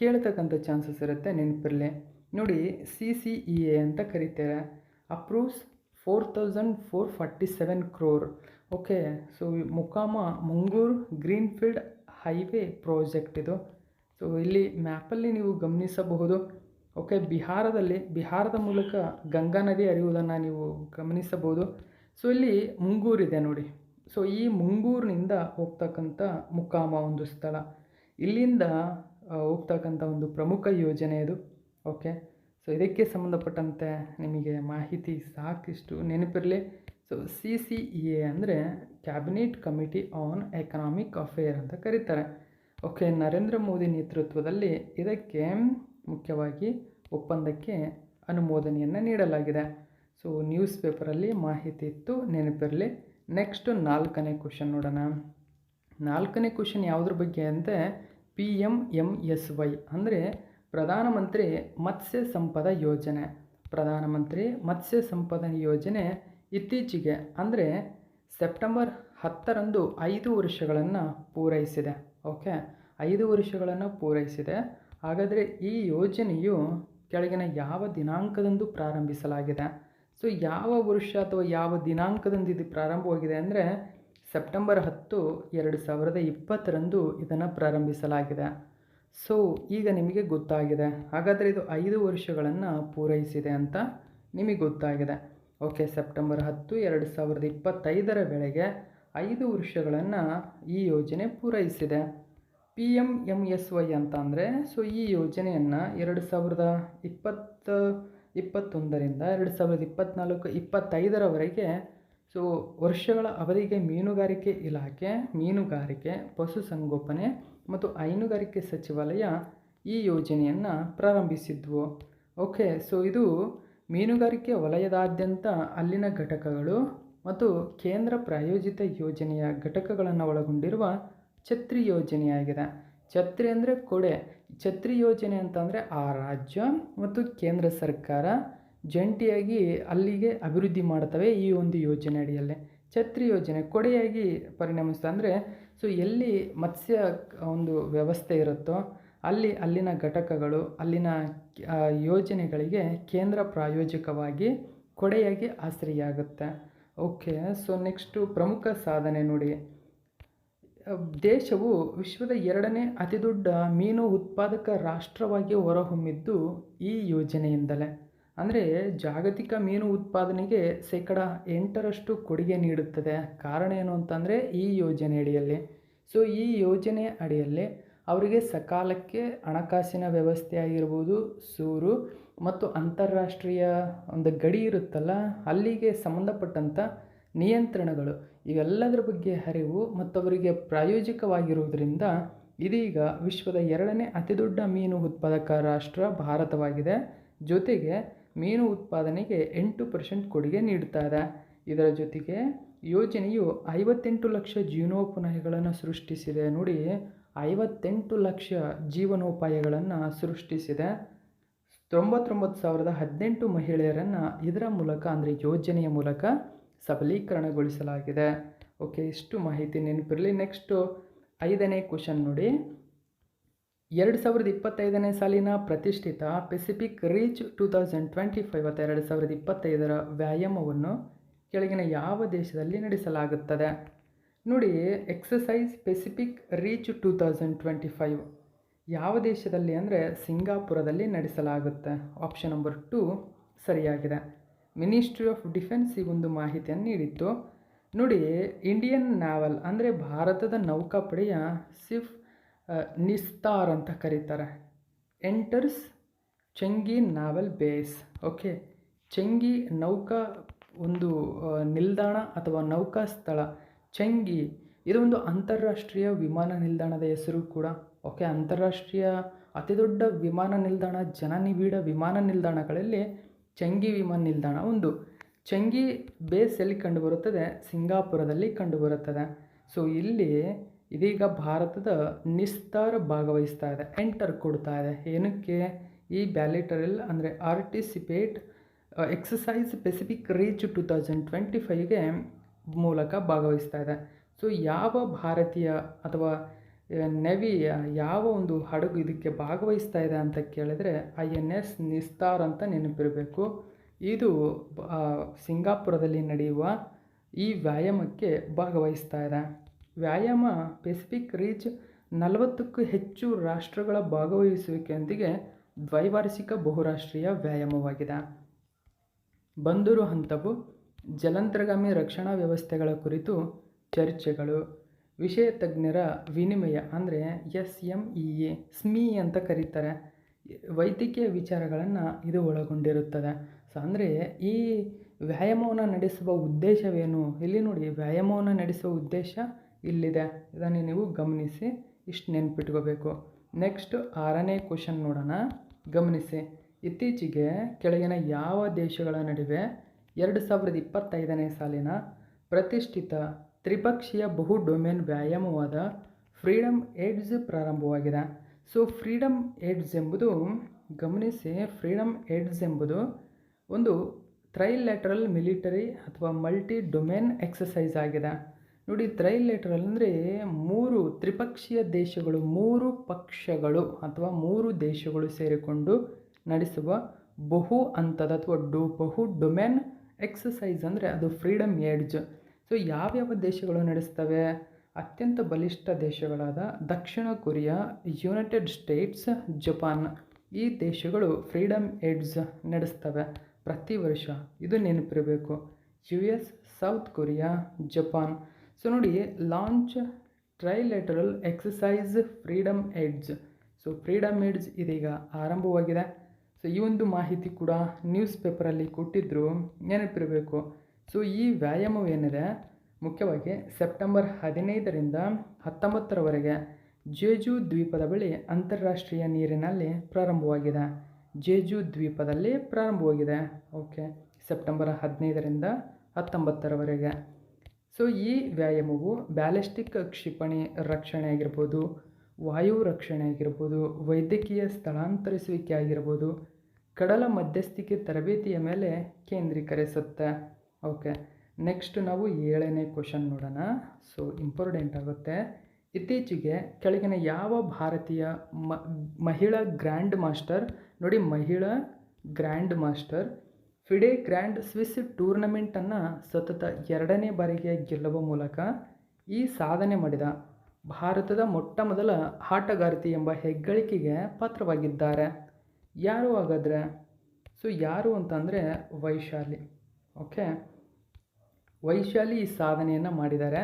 ಕೇಳ್ತಕ್ಕಂಥ ಚಾನ್ಸಸ್ ಇರುತ್ತೆ, ನೆನಪಿರಲಿ. ನೋಡಿ, CCEA ಅಂತ ಕರೀತಾರೆ. Approves 4447 crore. Okay, so Mokama Munger greenfield highway project ಇದು. ಸೊ ಇಲ್ಲಿ ಮ್ಯಾಪಲ್ಲಿ ನೀವು ಗಮನಿಸಬಹುದು. ಓಕೆ, ಬಿಹಾರದ ಮೂಲಕ ಗಂಗಾ ನದಿ ಹರಿಯುವುದನ್ನು ನೀವು ಗಮನಿಸಬಹುದು. ಸೊ ಇಲ್ಲಿ ಮುಂಗೂರಿದೆ ನೋಡಿ. ಸೊ ಈ ಮುಂಗೂರಿನಿಂದ ಹೋಗ್ತಕ್ಕಂಥ ಮೊಕಾಮ ಒಂದು ಸ್ಥಳ, ಇಲ್ಲಿಂದ ಹೋಗ್ತಕ್ಕಂಥ ಒಂದು ಪ್ರಮುಖ ಯೋಜನೆ ಇದು. ಓಕೆ, ಸೊ ಇದಕ್ಕೆ ಸಂಬಂಧಪಟ್ಟಂತೆ ನಿಮಗೆ ಮಾಹಿತಿ ಸಾಕಿಷ್ಟು ನೆನಪಿರಲಿ. ಸೊ CCEA ಅಂದರೆ cabinet committee on economic affair ಅಂತ ಕರೀತಾರೆ. ಓಕೆ, ನರೇಂದ್ರ ಮೋದಿ ನೇತೃತ್ವದಲ್ಲಿ ಇದಕ್ಕೆ ಮುಖ್ಯವಾಗಿ ಒಪ್ಪಂದಕ್ಕೆ ಅನುಮೋದನೆಯನ್ನು ನೀಡಲಾಗಿದೆ. ಸೊ ನ್ಯೂಸ್ ಪೇಪರಲ್ಲಿ ಮಾಹಿತಿ ಇತ್ತು, ನೆನಪಿರಲಿ. ನೆಕ್ಸ್ಟು 4ನೇ ಕ್ವಶನ್ ನೋಡೋಣ. 4ನೇ ಕ್ವಶನ್ ಯಾವುದ್ರ ಬಗ್ಗೆ ಅಂದರೆ PMMSY ಅಂದರೆ ಪ್ರಧಾನಮಂತ್ರಿ ಮತ್ಸ್ಯ ಸಂಪದ ಯೋಜನೆ. ಪ್ರಧಾನಮಂತ್ರಿ ಮತ್ಸ್ಯ ಸಂಪದ ಯೋಜನೆ ಇತ್ತೀಚೆಗೆ ಅಂದರೆ ಸೆಪ್ಟೆಂಬರ್ 10ರಂದು 5 ವರ್ಷಗಳನ್ನು ಪೂರೈಸಿದೆ. ಓಕೆ, 5 ವರ್ಷಗಳನ್ನು ಪೂರೈಸಿದೆ. ಹಾಗಾದರೆ ಈ ಯೋಜನೆಯು ಕೆಳಗಿನ ಯಾವ ದಿನಾಂಕದಂದು ಪ್ರಾರಂಭಿಸಲಾಗಿದೆ? ಸೊ ಯಾವ ವರ್ಷ ಅಥವಾ ಯಾವ ದಿನಾಂಕದಂದು ಇದು ಪ್ರಾರಂಭವಾಗಿದೆ ಅಂದರೆ ಸೆಪ್ಟೆಂಬರ್ 10, 2020ರಂದು ಇದನ್ನು ಪ್ರಾರಂಭಿಸಲಾಗಿದೆ. ಸೊ ಈಗ ನಿಮಗೆ ಗೊತ್ತಾಗಿದೆ. ಹಾಗಾದರೆ ಇದು 5 ವರ್ಷಗಳನ್ನು ಪೂರೈಸಿದೆ ಅಂತ ನಿಮಗೆ ಗೊತ್ತಾಗಿದೆ. ಓಕೆ, ಸೆಪ್ಟೆಂಬರ್ 10, 2025ರ ವೇಳೆಗೆ 5 ವರ್ಷಗಳನ್ನು ಈ ಯೋಜನೆ ಪೂರೈಸಿದೆ. PMMSY ಅಂತ ಅಂದರೆ ಸೊ ಈ ಯೋಜನೆಯನ್ನು 2021ರಿಂದ 2024-25ರವರೆಗೆ ಸೊ ವರ್ಷಗಳ ಅವಧಿಗೆ ಮೀನುಗಾರಿಕೆ ಇಲಾಖೆ, ಮೀನುಗಾರಿಕೆ, ಪಶುಸಂಗೋಪನೆ ಮತ್ತು ಹೈನುಗಾರಿಕೆ ಸಚಿವಾಲಯ ಈ ಯೋಜನೆಯನ್ನು ಪ್ರಾರಂಭಿಸಿದ್ವು. ಓಕೆ, ಸೊ ಇದು ಮೀನುಗಾರಿಕೆ ವಲಯದಾದ್ಯಂತ ಅಲ್ಲಿನ ಘಟಕಗಳು ಮತ್ತು ಕೇಂದ್ರ ಪ್ರಾಯೋಜಿತ ಯೋಜನೆಯ ಘಟಕಗಳನ್ನು ಒಳಗೊಂಡಿರುವ ಛತ್ರಿ ಯೋಜನೆಯಾಗಿದೆ. ಛತ್ರಿ ಅಂದರೆ ಕೊಡೆ. ಛತ್ರಿ ಯೋಜನೆ ಅಂತಂದರೆ ಆ ರಾಜ್ಯ ಮತ್ತು ಕೇಂದ್ರ ಸರ್ಕಾರ ಜಂಟಿಯಾಗಿ ಅಲ್ಲಿಗೆ ಅಭಿವೃದ್ಧಿ ಮಾಡ್ತವೆ ಈ ಒಂದು ಯೋಜನೆ ಅಡಿಯಲ್ಲಿ. ಛತ್ರಿ ಯೋಜನೆ ಕೊಡೆಯಾಗಿ ಪರಿಣಮಿಸ್ತದೆ. ಅಂದರೆ ಸೊ ಎಲ್ಲಿ ಮತ್ಸ್ಯ ಒಂದು ವ್ಯವಸ್ಥೆ ಇರುತ್ತೋ ಅಲ್ಲಿನ ಘಟಕಗಳು, ಅಲ್ಲಿನ ಯೋಜನೆಗಳಿಗೆ ಕೇಂದ್ರ ಪ್ರಾಯೋಜಕವಾಗಿ ಕೊಡೆಯಾಗಿ ಆಶ್ರಯಾಗುತ್ತೆ. ಓಕೆ, ಸೊ ನೆಕ್ಸ್ಟು ಪ್ರಮುಖ ಸಾಧನೆ ನೋಡಿ. ದೇಶವು ವಿಶ್ವದ 2ನೇ ಅತಿ ದೊಡ್ಡ ಮೀನು ಉತ್ಪಾದಕ ರಾಷ್ಟ್ರವಾಗಿ ಹೊರಹೊಮ್ಮಿದ್ದು ಈ ಯೋಜನೆಯಿಂದಲೇ. ಅಂದರೆ ಜಾಗತಿಕ ಮೀನು ಉತ್ಪಾದನೆಗೆ 8% ಕೊಡುಗೆ ನೀಡುತ್ತದೆ. ಕಾರಣ ಏನು ಅಂತಂದರೆ ಈ ಯೋಜನೆ ಅಡಿಯಲ್ಲಿ. ಸೊ ಈ ಯೋಜನೆ ಅಡಿಯಲ್ಲಿ ಅವರಿಗೆ ಸಕಾಲಕ್ಕೆ ಹಣಕಾಸಿನ ವ್ಯವಸ್ಥೆ ಆಗಿರ್ಬೋದು, ಸೂರು ಮತ್ತು ಅಂತಾರಾಷ್ಟ್ರೀಯ ಒಂದು ಗಡಿ ಇರುತ್ತಲ್ಲ, ಅಲ್ಲಿಗೆ ಸಂಬಂಧಪಟ್ಟಂಥ ನಿಯಂತ್ರಣಗಳು ಇವೆಲ್ಲದರ ಬಗ್ಗೆ ಅರಿವು ಮತ್ತು ಅವರಿಗೆ ಪ್ರಾಯೋಜಿಕವಾಗಿರುವುದರಿಂದ ಇದೀಗ ವಿಶ್ವದ 2ನೇ ಅತಿದೊಡ್ಡ ಮೀನು ಉತ್ಪಾದಕ ರಾಷ್ಟ್ರ ಭಾರತವಾಗಿದೆ. ಜೊತೆಗೆ ಮೀನು ಉತ್ಪಾದನೆಗೆ 8% ಕೊಡುಗೆ ನೀಡ್ತಾ ಇದೆ. ಇದರ ಜೊತೆಗೆ ಯೋಜನೆಯು 58 ಲಕ್ಷ ಜೀವನೋಪಾಯಗಳನ್ನು ಸೃಷ್ಟಿಸಿದೆ. ನೋಡಿ, 58 ಲಕ್ಷ ಜೀವನೋಪಾಯಗಳನ್ನು ಸೃಷ್ಟಿಸಿದೆ. 99,018 ಮಹಿಳೆಯರನ್ನು ಇದರ ಮೂಲಕ ಅಂದರೆ ಯೋಜನೆಯ ಮೂಲಕ ಸಬಲೀಕರಣಗೊಳಿಸಲಾಗಿದೆ. ಓಕೆ, ಇಷ್ಟು ಮಾಹಿತಿ ನೆನಪಿರಲಿ. ನೆಕ್ಸ್ಟು 5ನೇ ಕ್ವಶನ್ ನೋಡಿ. 2025ನೇ ಸಾಲಿನ ಪ್ರತಿಷ್ಠಿತ ಪೆಸಿಫಿಕ್ ರೀಚ್ 2025 ಅಥವಾ 2025ರ ವ್ಯಾಯಾಮವನ್ನು ಕೆಳಗಿನ ಯಾವ ದೇಶದಲ್ಲಿ ನಡೆಸಲಾಗುತ್ತದೆ? ನೋಡಿ, ಎಕ್ಸಸೈಸ್ ಪೆಸಿಫಿಕ್ ರೀಚ್ 2025 ಯಾವ ದೇಶದಲ್ಲಿ ಅಂದರೆ ಸಿಂಗಾಪುರದಲ್ಲಿ ನಡೆಸಲಾಗುತ್ತೆ. ಆಪ್ಷನ್ ನಂಬರ್ 2 ಸರಿಯಾಗಿದೆ. ಮಿನಿಸ್ಟ್ರಿ ಆಫ್ ಡಿಫೆನ್ಸ್ ಈ ಒಂದು ಮಾಹಿತಿಯನ್ನು ನೀಡಿತ್ತು. ನೋಡಿ, ಇಂಡಿಯನ್ ನ್ಯಾವಲ್ ಅಂದರೆ ಭಾರತದ ನೌಕಾಪಡೆಯ ಸಿಫ್ ನಿಸ್ತಾರ್ ಅಂತ ಕರೀತಾರೆ, ಎಂಟರ್ಸ್ ಚೆಂಗಿ ನಾವಲ್ ಬೇಸ್. ಓಕೆ, ಚೆಂಗಿ ನೌಕಾ ಒಂದು ನಿಲ್ದಾಣ ಅಥವಾ ನೌಕಾ ಸ್ಥಳ ಚೆಂಗಿ, ಇದೊಂದು ಅಂತಾರಾಷ್ಟ್ರೀಯ ವಿಮಾನ ನಿಲ್ದಾಣದ ಹೆಸರು ಕೂಡ. ಓಕೆ, ಅಂತಾರಾಷ್ಟ್ರೀಯ ಅತಿದೊಡ್ಡ ವಿಮಾನ ನಿಲ್ದಾಣ, ಜನನಿಬಿಡ ವಿಮಾನ ನಿಲ್ದಾಣಗಳಲ್ಲಿ ಚೆಂಗಿ ವಿಮಾನ ನಿಲ್ದಾಣ ಒಂದು. ಚೆಂಗಿ ಬೇಸ್ ಎಲ್ಲಿ ಕಂಡುಬರುತ್ತದೆ? ಸಿಂಗಾಪುರದಲ್ಲಿ ಕಂಡುಬರುತ್ತದೆ. ಸೊ ಇಲ್ಲಿ ಇದೀಗ ಭಾರತದ ನಿಸ್ತಾರ್ ಭಾಗವಹಿಸ್ತಾ ಇದೆ, ಎಂಟರ್ ಕೊಡ್ತಾ ಇದೆ. ಏನಕ್ಕೆ? ಈ ಬ್ಯಾಲಿಟರಲ್ ಅಂದರೆ ಆರ್ಟಿಸಿಪೇಟ್ ಎಕ್ಸಸೈಸ್ ಪೆಸಿಫಿಕ್ ರೀಚ್ 2025ಗೆ ಮೂಲಕ ಭಾಗವಹಿಸ್ತಾ ಇದೆ. ಸೊ ಯಾವ ಭಾರತೀಯ ಅಥವಾ ನೆವಿಯ ಯಾವ ಒಂದು ಹಡಗು ಇದಕ್ಕೆ ಭಾಗವಹಿಸ್ತಾ ಇದೆ ಅಂತ ಕೇಳಿದರೆ INS ನಿಸ್ತಾರ್ ಅಂತ ನೆನಪಿರಬೇಕು. ಇದು ಸಿಂಗಾಪುರದಲ್ಲಿ ನಡೆಯುವ ಈ ವ್ಯಾಯಾಮಕ್ಕೆ ಭಾಗವಹಿಸ್ತಾ ಇದೆ. ವ್ಯಾಯಾಮ ಪೆಸಿಫಿಕ್ ರೀಚ್ 40ಕ್ಕೂ ಹೆಚ್ಚು ರಾಷ್ಟ್ರಗಳ ಭಾಗವಹಿಸುವಿಕೆಯೊಂದಿಗೆ ದ್ವೈವಾರ್ಷಿಕ ಬಹುರಾಷ್ಟ್ರೀಯ ವ್ಯಾಯಾಮವಾಗಿದೆ. ಬಂದರು ಹಂತವು ಜಲಾಂತರ್ಗಾಮಿ ರಕ್ಷಣಾ ವ್ಯವಸ್ಥೆಗಳ ಕುರಿತು ಚರ್ಚೆಗಳು, ವಿಷಯ ತಜ್ಞರ ವಿನಿಮಯ ಅಂದರೆ SMEA ಸ್ಮಿ ಅಂತ ಕರೀತಾರೆ, ವೈದ್ಯಕೀಯ ವಿಚಾರಗಳನ್ನು ಇದು ಒಳಗೊಂಡಿರುತ್ತದೆ. ಸೊ ಅಂದರೆ ಈ ವ್ಯಾಯಾಮವನ್ನು ನಡೆಸುವ ಉದ್ದೇಶವೇನು? ಇಲ್ಲಿ ನೋಡಿ, ವ್ಯಾಯಾಮವನ್ನು ನಡೆಸುವ ಉದ್ದೇಶ ಇಲ್ಲಿದೆ. ಇದನ್ನು ನೀವು ಗಮನಿಸಿ, ಇಷ್ಟು ನೆನ್ಪಿಟ್ಕೋಬೇಕು. ನೆಕ್ಸ್ಟ್ 6ನೇ ಕ್ವಶನ್ ನೋಡೋಣ. ಗಮನಿಸಿ, ಇತ್ತೀಚೆಗೆ ಕೆಳಗಿನ ಯಾವ ದೇಶಗಳ ನಡುವೆ 2025ನೇ ಸಾಲಿನ ಪ್ರತಿಷ್ಠಿತ ತ್ರಿಪಕ್ಷೀಯ ಬಹು ಡೊಮೇನ್ ವ್ಯಾಯಾಮವಾದ ಫ್ರೀಡಮ್ ಏಡ್ಸ್ ಪ್ರಾರಂಭವಾಗಿದೆ? ಸೊ ಫ್ರೀಡಮ್ ಏಡ್ಸ್ ಎಂಬುದು, ಗಮನಿಸಿ, ಫ್ರೀಡಮ್ ಏಡ್ಸ್ ಎಂಬುದು ಒಂದು ಟ್ರೈಲ್ಯಾಟರಲ್ ಮಿಲಿಟರಿ ಅಥವಾ ಮಲ್ಟಿ ಡೊಮೇನ್ ಎಕ್ಸಸೈಸ್ ಆಗಿದೆ. ನೋಡಿ, ಟ್ರೈಲ್ಯಾಟರಲ್ ಅಂದರೆ 3 ತ್ರಿಪಕ್ಷೀಯ ದೇಶಗಳು, 3 ಪಕ್ಷಗಳು ಅಥವಾ 3 ದೇಶಗಳು ಸೇರಿಕೊಂಡು ನಡೆಸುವ ಬಹು ಹಂತದ ಅಥವಾ ಬಹು ಡೊಮೇನ್ ಎಕ್ಸಸೈಸ್ ಅಂದರೆ ಅದು ಫ್ರೀಡಮ್ ಏಡ್ಸ್. ಸೊ ಯಾವ್ಯಾವ ದೇಶಗಳು ನಡೆಸ್ತವೆ? ಅತ್ಯಂತ ಬಲಿಷ್ಠ ದೇಶಗಳಾದ ದಕ್ಷಿಣ ಕೊರಿಯಾ, ಯುನೈಟೆಡ್ ಸ್ಟೇಟ್ಸ್, ಜಪಾನ್, ಈ ದೇಶಗಳು ಫ್ರೀಡಮ್ ಏಡ್ಸ್ ನಡೆಸ್ತವೆ ಪ್ರತಿ ವರ್ಷ. ಇದು ನೆನಪಿರಬೇಕು. US, south Korea, Japan. So ನೋಡಿ, launch trilateral exercise freedom edge. So freedom edge ಇದೀಗ ಆರಂಭವಾಗಿದೆ. ಸೊ ಈ ಒಂದು ಮಾಹಿತಿ ಕೂಡ ನ್ಯೂಸ್ ಪೇಪರಲ್ಲಿ ಕೊಟ್ಟಿದ್ದರು, ನೆನಪಿರಬೇಕು. ಸೊ ಈ ವ್ಯಾಯಾಮವೇನಿದೆ ಮುಖ್ಯವಾಗಿ ಸೆಪ್ಟೆಂಬರ್ 15ರಿಂದ 19ರವರೆಗೆ ಜೇಜು ದ್ವೀಪದ ಬಳಿ ಅಂತಾರಾಷ್ಟ್ರೀಯ ನೀರಿನಲ್ಲಿ ಪ್ರಾರಂಭವಾಗಿದೆ. ಜೇಜು ದ್ವೀಪದಲ್ಲಿ ಪ್ರಾರಂಭವಾಗಿದೆ. ಓಕೆ, ಸೆಪ್ಟೆಂಬರ್ 15ರಿಂದ 19ರವರೆಗೆ. ಸೊ ಈ ವ್ಯಾಯಾಮವು ಬ್ಯಾಲಿಸ್ಟಿಕ್ ಕ್ಷಿಪಣಿ ರಕ್ಷಣೆ ಆಗಿರ್ಬೋದು, ವಾಯು ರಕ್ಷಣೆ ಆಗಿರ್ಬೋದು, ವೈದ್ಯಕೀಯ ಸ್ಥಳಾಂತರಿಸುವಿಕೆ ಆಗಿರ್ಬೋದು, ಕಡಲ ಮಧ್ಯಸ್ಥಿಕೆ ತರಬೇತಿಯ ಮೇಲೆ ಕೇಂದ್ರೀಕರಿಸುತ್ತೆ. ಓಕೆ, ನೆಕ್ಸ್ಟ್ ನಾವು 7ನೇ ಕ್ವಶನ್ ನೋಡೋಣ. ಸೊ ಇಂಪಾರ್ಟೆಂಟ್ ಆಗುತ್ತೆ. ಇತ್ತೀಚೆಗೆ ಕೆಳಗಿನ ಯಾವ ಭಾರತೀಯ ಮಹಿಳಾ ಗ್ರ್ಯಾಂಡ್ ಮಾಸ್ಟರ್, ನೋಡಿ ಮಹಿಳಾ grand master FIDE grand Swiss ಟೂರ್ನಮೆಂಟನ್ನು ಸತತ 2ನೇ ಬಾರಿಗೆ ಗೆಲ್ಲುವ ಮೂಲಕ ಈ ಸಾಧನೆ ಮಾಡಿದ ಭಾರತದ ಮೊಟ್ಟ ಮೊದಲ ಆಟಗಾರ್ತಿ ಎಂಬ ಹೆಗ್ಗಳಿಕೆಗೆ ಪಾತ್ರವಾಗಿದ್ದಾರೆ? ಯಾರು ಹಾಗಾದರೆ? ಸೊ ಯಾರು ಅಂತಂದರೆ ವೈಶಾಲಿ. ಓಕೆ, ವೈಶಾಲಿ ಈ ಸಾಧನೆಯನ್ನು ಮಾಡಿದ್ದಾರೆ.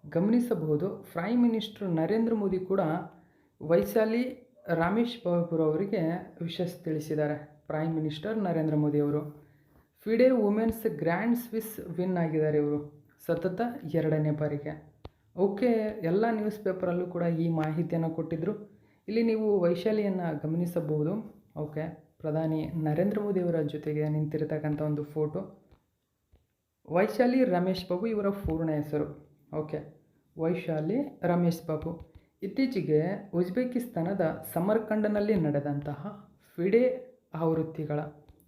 ಗಮನಿಸಬಹುದು, ಪ್ರೈಮ್ ಮಿನಿಸ್ಟರ್ ನರೇಂದ್ರ ಮೋದಿ ಕೂಡ ವೈಶಾಲಿ ರಾಮೇಶ್ ಬಾಬು ಅವರಿಗೆ ವಿಶಸ್ ತಿಳಿಸಿದ್ದಾರೆ. ಪ್ರೈಮ್ ಮಿನಿಸ್ಟರ್ ನರೇಂದ್ರ ಮೋದಿ ಅವರು. FIDE women's Grand Swiss win ಆಗಿದ್ದಾರೆ ಇವರು ಸತತ 2ನೇ ಬಾರಿಗೆ. ಓಕೆ, ಎಲ್ಲ ನ್ಯೂಸ್ ಪೇಪರಲ್ಲೂ ಕೂಡ ಈ ಮಾಹಿತಿಯನ್ನು ಕೊಟ್ಟಿದ್ದರು. ಇಲ್ಲಿ ನೀವು ವೈಶಾಲಿಯನ್ನು ಗಮನಿಸಬಹುದು. ಓಕೆ, ಪ್ರಧಾನಿ ನರೇಂದ್ರ ಮೋದಿಯವರ ಜೊತೆಗೆ ನಿಂತಿರತಕ್ಕಂಥ ಒಂದು ಫೋಟೋ. ವೈಶಾಲಿ ರಮೇಶ್ ಬಾಬು ಇವರ ಪೂರ್ಣ ಹೆಸರು. ಓಕೆ, ವೈಶಾಲಿ ರಮೇಶ್ ಬಾಬು ಇತ್ತೀಚೆಗೆ ಉಜ್ಬೇಕಿಸ್ತಾನದ ಸಮರ್ಕಂಡ್ನಲ್ಲಿ ನಡೆದಂತಹ ಫಿಡೆ ಆವೃತ್ತಿಗಳ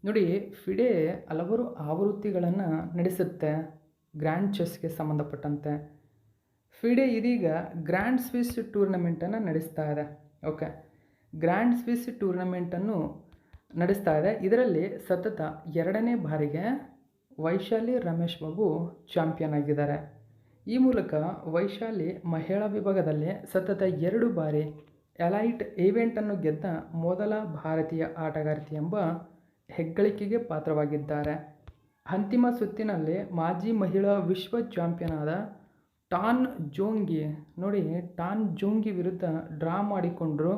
ನೋಡಿ, ಫಿಡೆ ಹಲವಾರು ಆವೃತ್ತಿಗಳನ್ನು ನಡೆಸುತ್ತೆ ಗ್ರ್ಯಾಂಡ್ ಚೆಸ್ಗೆ ಸಂಬಂಧಪಟ್ಟಂತೆ. ಫಿಡೆ ಇದೀಗ ಗ್ರ್ಯಾಂಡ್ ಸ್ವಿಸ್ ಟೂರ್ನಮೆಂಟನ್ನು ನಡೆಸ್ತಾ ಇದೆ. ಓಕೆ, ಗ್ರ್ಯಾಂಡ್ ಸ್ವಿಸ್ ಟೂರ್ನಮೆಂಟನ್ನು ನಡೆಸ್ತಾ ಇದೆ. ಇದರಲ್ಲಿ ಸತತ 2ನೇ ಬಾರಿಗೆ ವೈಶಾಲಿ ರಮೇಶ್ ಬಾಬು ಚಾಂಪಿಯನ್ ಆಗಿದ್ದಾರೆ. ಈ ಮೂಲಕ ವೈಶಾಲಿ ಮಹಿಳಾ ವಿಭಾಗದಲ್ಲಿ ಸತತ 2 ಬಾರಿ ಎಲೈಟ್ ಈವೆಂಟನ್ನು ಗೆದ್ದ ಮೊದಲ ಭಾರತೀಯ ಆಟಗಾರ್ತಿ ಎಂಬ ಹೆಗ್ಗಳಿಕೆಗೆ ಪಾತ್ರವಾಗಿದ್ದಾರೆ. ಅಂತಿಮ ಸುತ್ತಿನಲ್ಲಿ ಮಾಜಿ ಮಹಿಳಾ ವಿಶ್ವ ಚಾಂಪಿಯನ್ ಆದ ಟಾನ್ ಜೋಂಗಿ ವಿರುದ್ಧ ಡ್ರಾ ಮಾಡಿಕೊಂಡರು.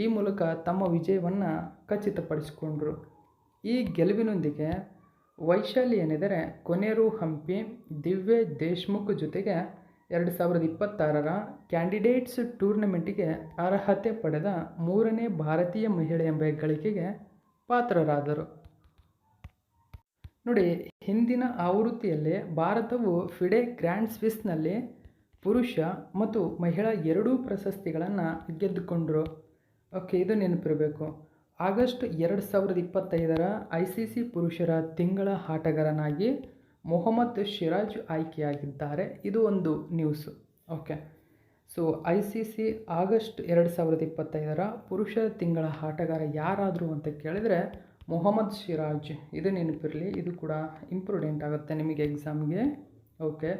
ಈ ಮೂಲಕ ತಮ್ಮ ವಿಜಯವನ್ನು ಖಚಿತಪಡಿಸಿಕೊಂಡರು. ಈ ಗೆಲುವಿನೊಂದಿಗೆ ವೈಶಾಲಿ ಏನಿದ್ದಾರೆ ಕೊನೇರು ಹಂಪಿ, ದಿವ್ಯ ದೇಶ್ಮುಖ್ ಜೊತೆಗೆ 2026ರ ಕ್ಯಾಂಡಿಡೇಟ್ಸ್ ಟೂರ್ನಮೆಂಟಿಗೆ ಅರ್ಹತೆ ಪಡೆದ 3ನೇ ಭಾರತೀಯ ಮಹಿಳೆ ಎಂಬ ಹೆಗ್ಗಳಿಕೆಗೆ ಪಾತ್ರರಾದರು. ನೋಡಿ, ಹಿಂದಿನ ಆವೃತ್ತಿಯಲ್ಲಿ ಭಾರತವು ಫಿಡೆ ಗ್ರ್ಯಾಂಡ್ ಸ್ವಿಸ್ನಲ್ಲಿ ಪುರುಷ ಮತ್ತು ಮಹಿಳಾ ಎರಡೂ ಪ್ರಶಸ್ತಿಗಳನ್ನು ಗೆದ್ದುಕೊಂಡರು. ಓಕೆ, ಇದು ನೆನಪಿರಬೇಕು. ಆಗಸ್ಟ್ 2025ರ ICC ಪುರುಷರ ತಿಂಗಳ ಆಟಗಾರನಾಗಿ ಮೊಹಮ್ಮದ್ ಸಿರಾಜ್ ಆಯ್ಕೆಯಾಗಿದ್ದಾರೆ. ಇದು ಒಂದು news. Okay, so ICC August 2025ರ ಪುರುಷರ ತಿಂಗಳ ಆಟಗಾರ ಯಾರಾದರು ಅಂತ ಕೇಳಿದರೆ ಮೊಹಮ್ಮದ್ ಸಿರಾಜ್. ಇದು ನೆನಪಿರಲಿ, ಇದು ಕೂಡ ಇಂಪಾರ್ಟೆಂಟ್ ಆಗುತ್ತೆ ನಿಮಗೆ ಎಕ್ಸಾಮ್ಗೆ. ಓಕೆ,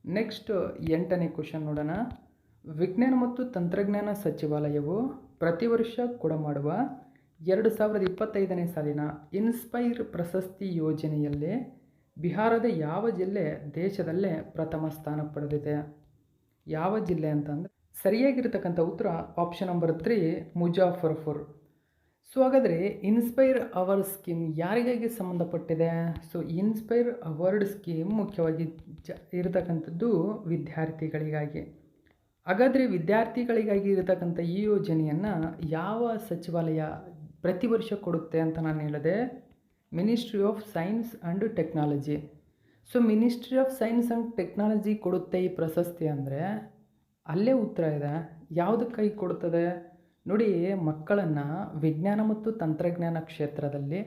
ನೆಕ್ಸ್ಟ್ 8ನೇ ಕ್ವಶನ್ ನೋಡೋಣ. ವಿಜ್ಞಾನ ಮತ್ತು ತಂತ್ರಜ್ಞಾನ ಸಚಿವಾಲಯವು ಪ್ರತಿ ವರ್ಷ ಕೊಡಮಾಡುವ 2025ನೇ ಸಾಲಿನ ಇನ್ಸ್ಪೈರ್ ಪ್ರಶಸ್ತಿ ಯೋಜನೆಯಲ್ಲಿ ಬಿಹಾರದ ಯಾವ ಜಿಲ್ಲೆ ದೇಶದಲ್ಲೇ ಪ್ರಥಮ ಸ್ಥಾನ ಪಡೆದಿದೆ? ಯಾವ ಜಿಲ್ಲೆ ಅಂತಂದರೆ ಸರಿಯಾಗಿರ್ತಕ್ಕಂಥ ಉತ್ತರ ಆಪ್ಷನ್ ನಂಬರ್ 3 ಮುಜಾಫರ್ಪುರ್. ಸೊ ಹಾಗಾದರೆ ಇನ್ಸ್ಪೈರ್ ಅವಾರ್ಡ್ ಸ್ಕೀಮ್ ಯಾರಿಗಾಗಿ ಸಂಬಂಧಪಟ್ಟಿದೆ? ಸೊ ಇನ್ಸ್ಪೈರ್ ಅವಾರ್ಡ್ ಸ್ಕೀಮ್ ಮುಖ್ಯವಾಗಿ ಇರತಕ್ಕಂಥದ್ದು ವಿದ್ಯಾರ್ಥಿಗಳಿಗಾಗಿ. ಹಾಗಾದರೆ ವಿದ್ಯಾರ್ಥಿಗಳಿಗಾಗಿ ಇರತಕ್ಕಂಥ ಈ ಯೋಜನೆಯನ್ನು ಯಾವ ಸಚಿವಾಲಯ ಪ್ರತಿ ವರ್ಷ ಕೊಡುತ್ತೆ ಅಂತ ನಾನು ಹೇಳಿದೆ? Ministry of science and technology. So ministry of science and technology ಕೊಡುತ್ತೆ ಈ ಪ್ರಶಸ್ತಿ ಅಂದರೆ ಅಲ್ಲೇ ಉತ್ತರ ಇದೆ. ಯಾವುದಕ್ಕಾಗಿ ಕೊಡುತ್ತದೆ ನೋಡಿ, ಮಕ್ಕಳನ್ನು ವಿಜ್ಞಾನ ಮತ್ತು ತಂತ್ರಜ್ಞಾನ ಕ್ಷೇತ್ರದಲ್ಲಿ,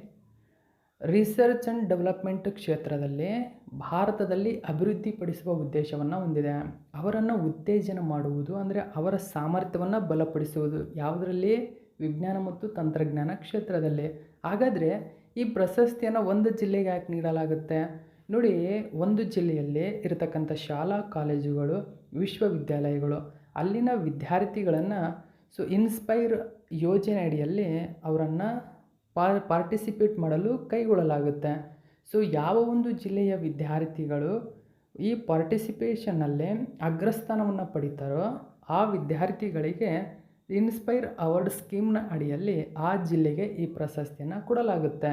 ರಿಸರ್ಚ್ ಆ್ಯಂಡ್ ಡೆವಲಪ್ಮೆಂಟ್ ಕ್ಷೇತ್ರದಲ್ಲಿ ಭಾರತದಲ್ಲಿ ಅಭಿವೃದ್ಧಿಪಡಿಸುವ ಉದ್ದೇಶವನ್ನು ಹೊಂದಿದೆ. ಅವರನ್ನು ಉತ್ತೇಜನ ಮಾಡುವುದು ಅಂದರೆ ಅವರ ಸಾಮರ್ಥ್ಯವನ್ನು ಬಲಪಡಿಸುವುದು ಯಾವುದರಲ್ಲಿ? ವಿಜ್ಞಾನ ಮತ್ತು ತಂತ್ರಜ್ಞಾನ ಕ್ಷೇತ್ರದಲ್ಲಿ. ಹಾಗಾದರೆ ಈ ಪ್ರಶಸ್ತಿಯನ್ನು ಒಂದು ಜಿಲ್ಲೆಗೆ ಯಾಕೆ ನೀಡಲಾಗುತ್ತೆ? ನೋಡಿ, ಒಂದು ಜಿಲ್ಲೆಯಲ್ಲಿ ಇರತಕ್ಕಂಥ ಶಾಲಾ ಕಾಲೇಜುಗಳು, ವಿಶ್ವವಿದ್ಯಾಲಯಗಳು, ಅಲ್ಲಿನ ವಿದ್ಯಾರ್ಥಿಗಳನ್ನು ಇನ್ಸ್ಪೈರ್ ಯೋಜನೆ ಅಡಿಯಲ್ಲಿ ಅವರನ್ನು ಪಾರ್ಟಿಸಿಪೇಟ್ ಮಾಡಲು ಕೈಗೊಳ್ಳಲಾಗುತ್ತೆ. ಸೊ ಯಾವ ಒಂದು ಜಿಲ್ಲೆಯ ವಿದ್ಯಾರ್ಥಿಗಳು ಈ ಪಾರ್ಟಿಸಿಪೇಷನ್ನಲ್ಲಿ ಅಗ್ರಸ್ಥಾನವನ್ನು ಪಡಿತಾರೋ ಆ ವಿದ್ಯಾರ್ಥಿಗಳಿಗೆ ಇನ್ಸ್ಪೈರ್ ಅವಾರ್ಡ್ ಸ್ಕೀಮ್ನ ಅಡಿಯಲ್ಲಿ ಆ ಜಿಲ್ಲೆಗೆ ಈ ಪ್ರಶಸ್ತಿಯನ್ನು ಕೊಡಲಾಗುತ್ತೆ.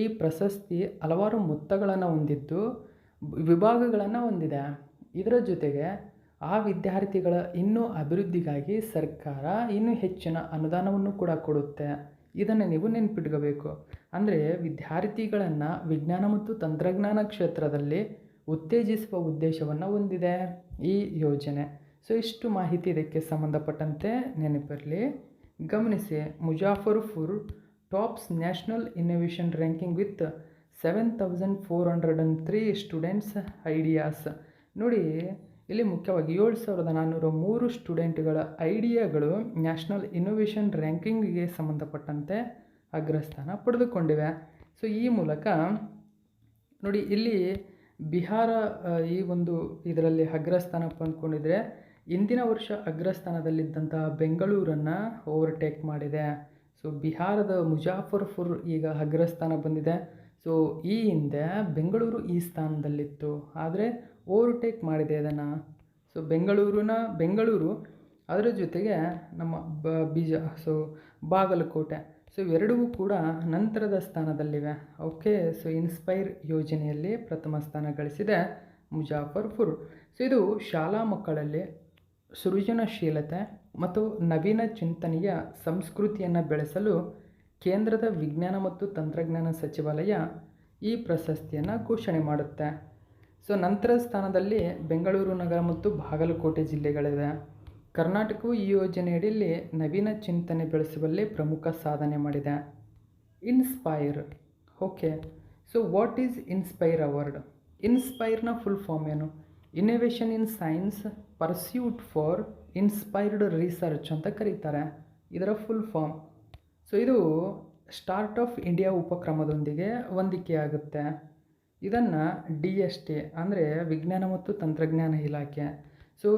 ಈ ಪ್ರಶಸ್ತಿ ಹಲವಾರು ಮೊತ್ತಗಳನ್ನು ಹೊಂದಿದ್ದು ವಿಭಾಗಗಳನ್ನು ಹೊಂದಿದೆ. ಇದರ ಜೊತೆಗೆ ಆ ವಿದ್ಯಾರ್ಥಿಗಳ ಇನ್ನೂ ಅಭಿವೃದ್ಧಿಗಾಗಿ ಸರ್ಕಾರ ಇನ್ನೂ ಹೆಚ್ಚಿನ ಅನುದಾನವನ್ನು ಕೂಡ ಕೊಡುತ್ತೆ. ಇದನ್ನು ನೀವು ನೆನಪಿಟ್ಕೋಬೇಕು. ಅಂದರೆ ವಿದ್ಯಾರ್ಥಿಗಳನ್ನು ವಿಜ್ಞಾನ ಮತ್ತು ತಂತ್ರಜ್ಞಾನ ಕ್ಷೇತ್ರದಲ್ಲಿ ಉತ್ತೇಜಿಸುವ ಉದ್ದೇಶವನ್ನು ಹೊಂದಿದೆ ಈ ಯೋಜನೆ. ಸೊ ಇಷ್ಟು ಮಾಹಿತಿ ಇದಕ್ಕೆ ಸಂಬಂಧಪಟ್ಟಂತೆ ನೆನಪಿರಲಿ. ಗಮನಿಸಿ, Muzaffarpur tops national innovation ranking with 7403 students ideas. ನೋಡಿ, ಇಲ್ಲಿ ಮುಖ್ಯವಾಗಿ 7403 ಸ್ಟೂಡೆಂಟ್ಗಳ ಐಡಿಯಾಗಳು ನ್ಯಾಷನಲ್ ಇನ್ನೋವೇಷನ್ ರ್ಯಾಂಕಿಂಗಿಗೆ ಸಂಬಂಧಪಟ್ಟಂತೆ ಅಗ್ರಸ್ಥಾನ ಪಡೆದುಕೊಂಡಿವೆ. ಸೊ ಈ ಮೂಲಕ ನೋಡಿ, ಇಲ್ಲಿ ಬಿಹಾರ ಈ ಒಂದು ಇದರಲ್ಲಿ ಅಗ್ರಸ್ಥಾನ ಪಡ್ಕೊಂಡಿದ್ರೆ ಇಂದಿನ ವರ್ಷ ಅಗ್ರಸ್ಥಾನದಲ್ಲಿದ್ದಂತಹ ಬೆಂಗಳೂರನ್ನು ಓವರ್ಟೇಕ್ ಮಾಡಿದೆ. ಸೊ ಬಿಹಾರದ ಮುಜಾಫರ್ಪುರ್ ಈಗ ಅಗ್ರಸ್ಥಾನ ಬಂದಿದೆ. ಸೊ ಈ ಹಿಂದೆ ಬೆಂಗಳೂರು ಈ ಸ್ಥಾನದಲ್ಲಿತ್ತು, ಆದರೆ ಓವರ್ಟೇಕ್ ಮಾಡಿದೆ ಅದನ್ನು. ಸೊ ಬೆಂಗಳೂರು ಅದರ ಜೊತೆಗೆ ನಮ್ಮ ಬಾಗಲಕೋಟೆ. ಸೊ ಇವೆರಡೂ ಕೂಡ ನಂತರದ ಸ್ಥಾನದಲ್ಲಿವೆ. ಓಕೆ, ಸೊ ಇನ್ಸ್ಪೈರ್ ಯೋಜನೆಯಲ್ಲಿ ಪ್ರಥಮ ಸ್ಥಾನ ಗಳಿಸಿದೆ ಮುಜಾಫರ್ಪುರ್. ಸೊ ಇದು ಶಾಲಾ ಮಕ್ಕಳಲ್ಲಿ ಸೃಜನಶೀಲತೆ ಮತ್ತು ನವೀನ ಚಿಂತನೆಯ ಸಂಸ್ಕೃತಿಯನ್ನು ಬೆಳೆಸಲು ಕೇಂದ್ರದ ವಿಜ್ಞಾನ ಮತ್ತು ತಂತ್ರಜ್ಞಾನ ಸಚಿವಾಲಯ ಈ ಪ್ರಶಸ್ತಿಯನ್ನು ಘೋಷಣೆ ಮಾಡುತ್ತೆ. ಸೊ ನಂತರ ಸ್ಥಾನದಲ್ಲಿ ಬೆಂಗಳೂರು ನಗರ ಮತ್ತು ಬಾಗಲಕೋಟೆ ಜಿಲ್ಲೆಗಳಿವೆ. ಕರ್ನಾಟಕವು ಈ ಯೋಜನೆಯಡಿಯಲ್ಲಿ ನವೀನ ಚಿಂತನೆ ಬೆಳೆಸುವಲ್ಲಿ ಪ್ರಮುಖ ಸಾಧನೆ ಮಾಡಿದೆ. Inspire. Okay, so what is inspire award? ಇನ್ಸ್ಪೈರ್ನ ಫುಲ್ ಫಾರ್ಮ್ ಏನು? Innovation in science pursuit for inspired research ಅಂತ ಕರೀತಾರೆ. ಇದರ ಫುಲ್ ಫಾರ್ಮ್. ಸೊ ಇದು ಸ್ಟಾರ್ಟ್ ಆಫ್ ಇಂಡಿಯಾ ಉಪಕ್ರಮದೊಂದಿಗೆ ಹೊಂದಿಕೆಯಾಗುತ್ತೆ. ಇದನ್ನು DST ಅಂದರೆ ವಿಜ್ಞಾನ ಮತ್ತು ತಂತ್ರಜ್ಞಾನ ಇಲಾಖೆ, ಸೊ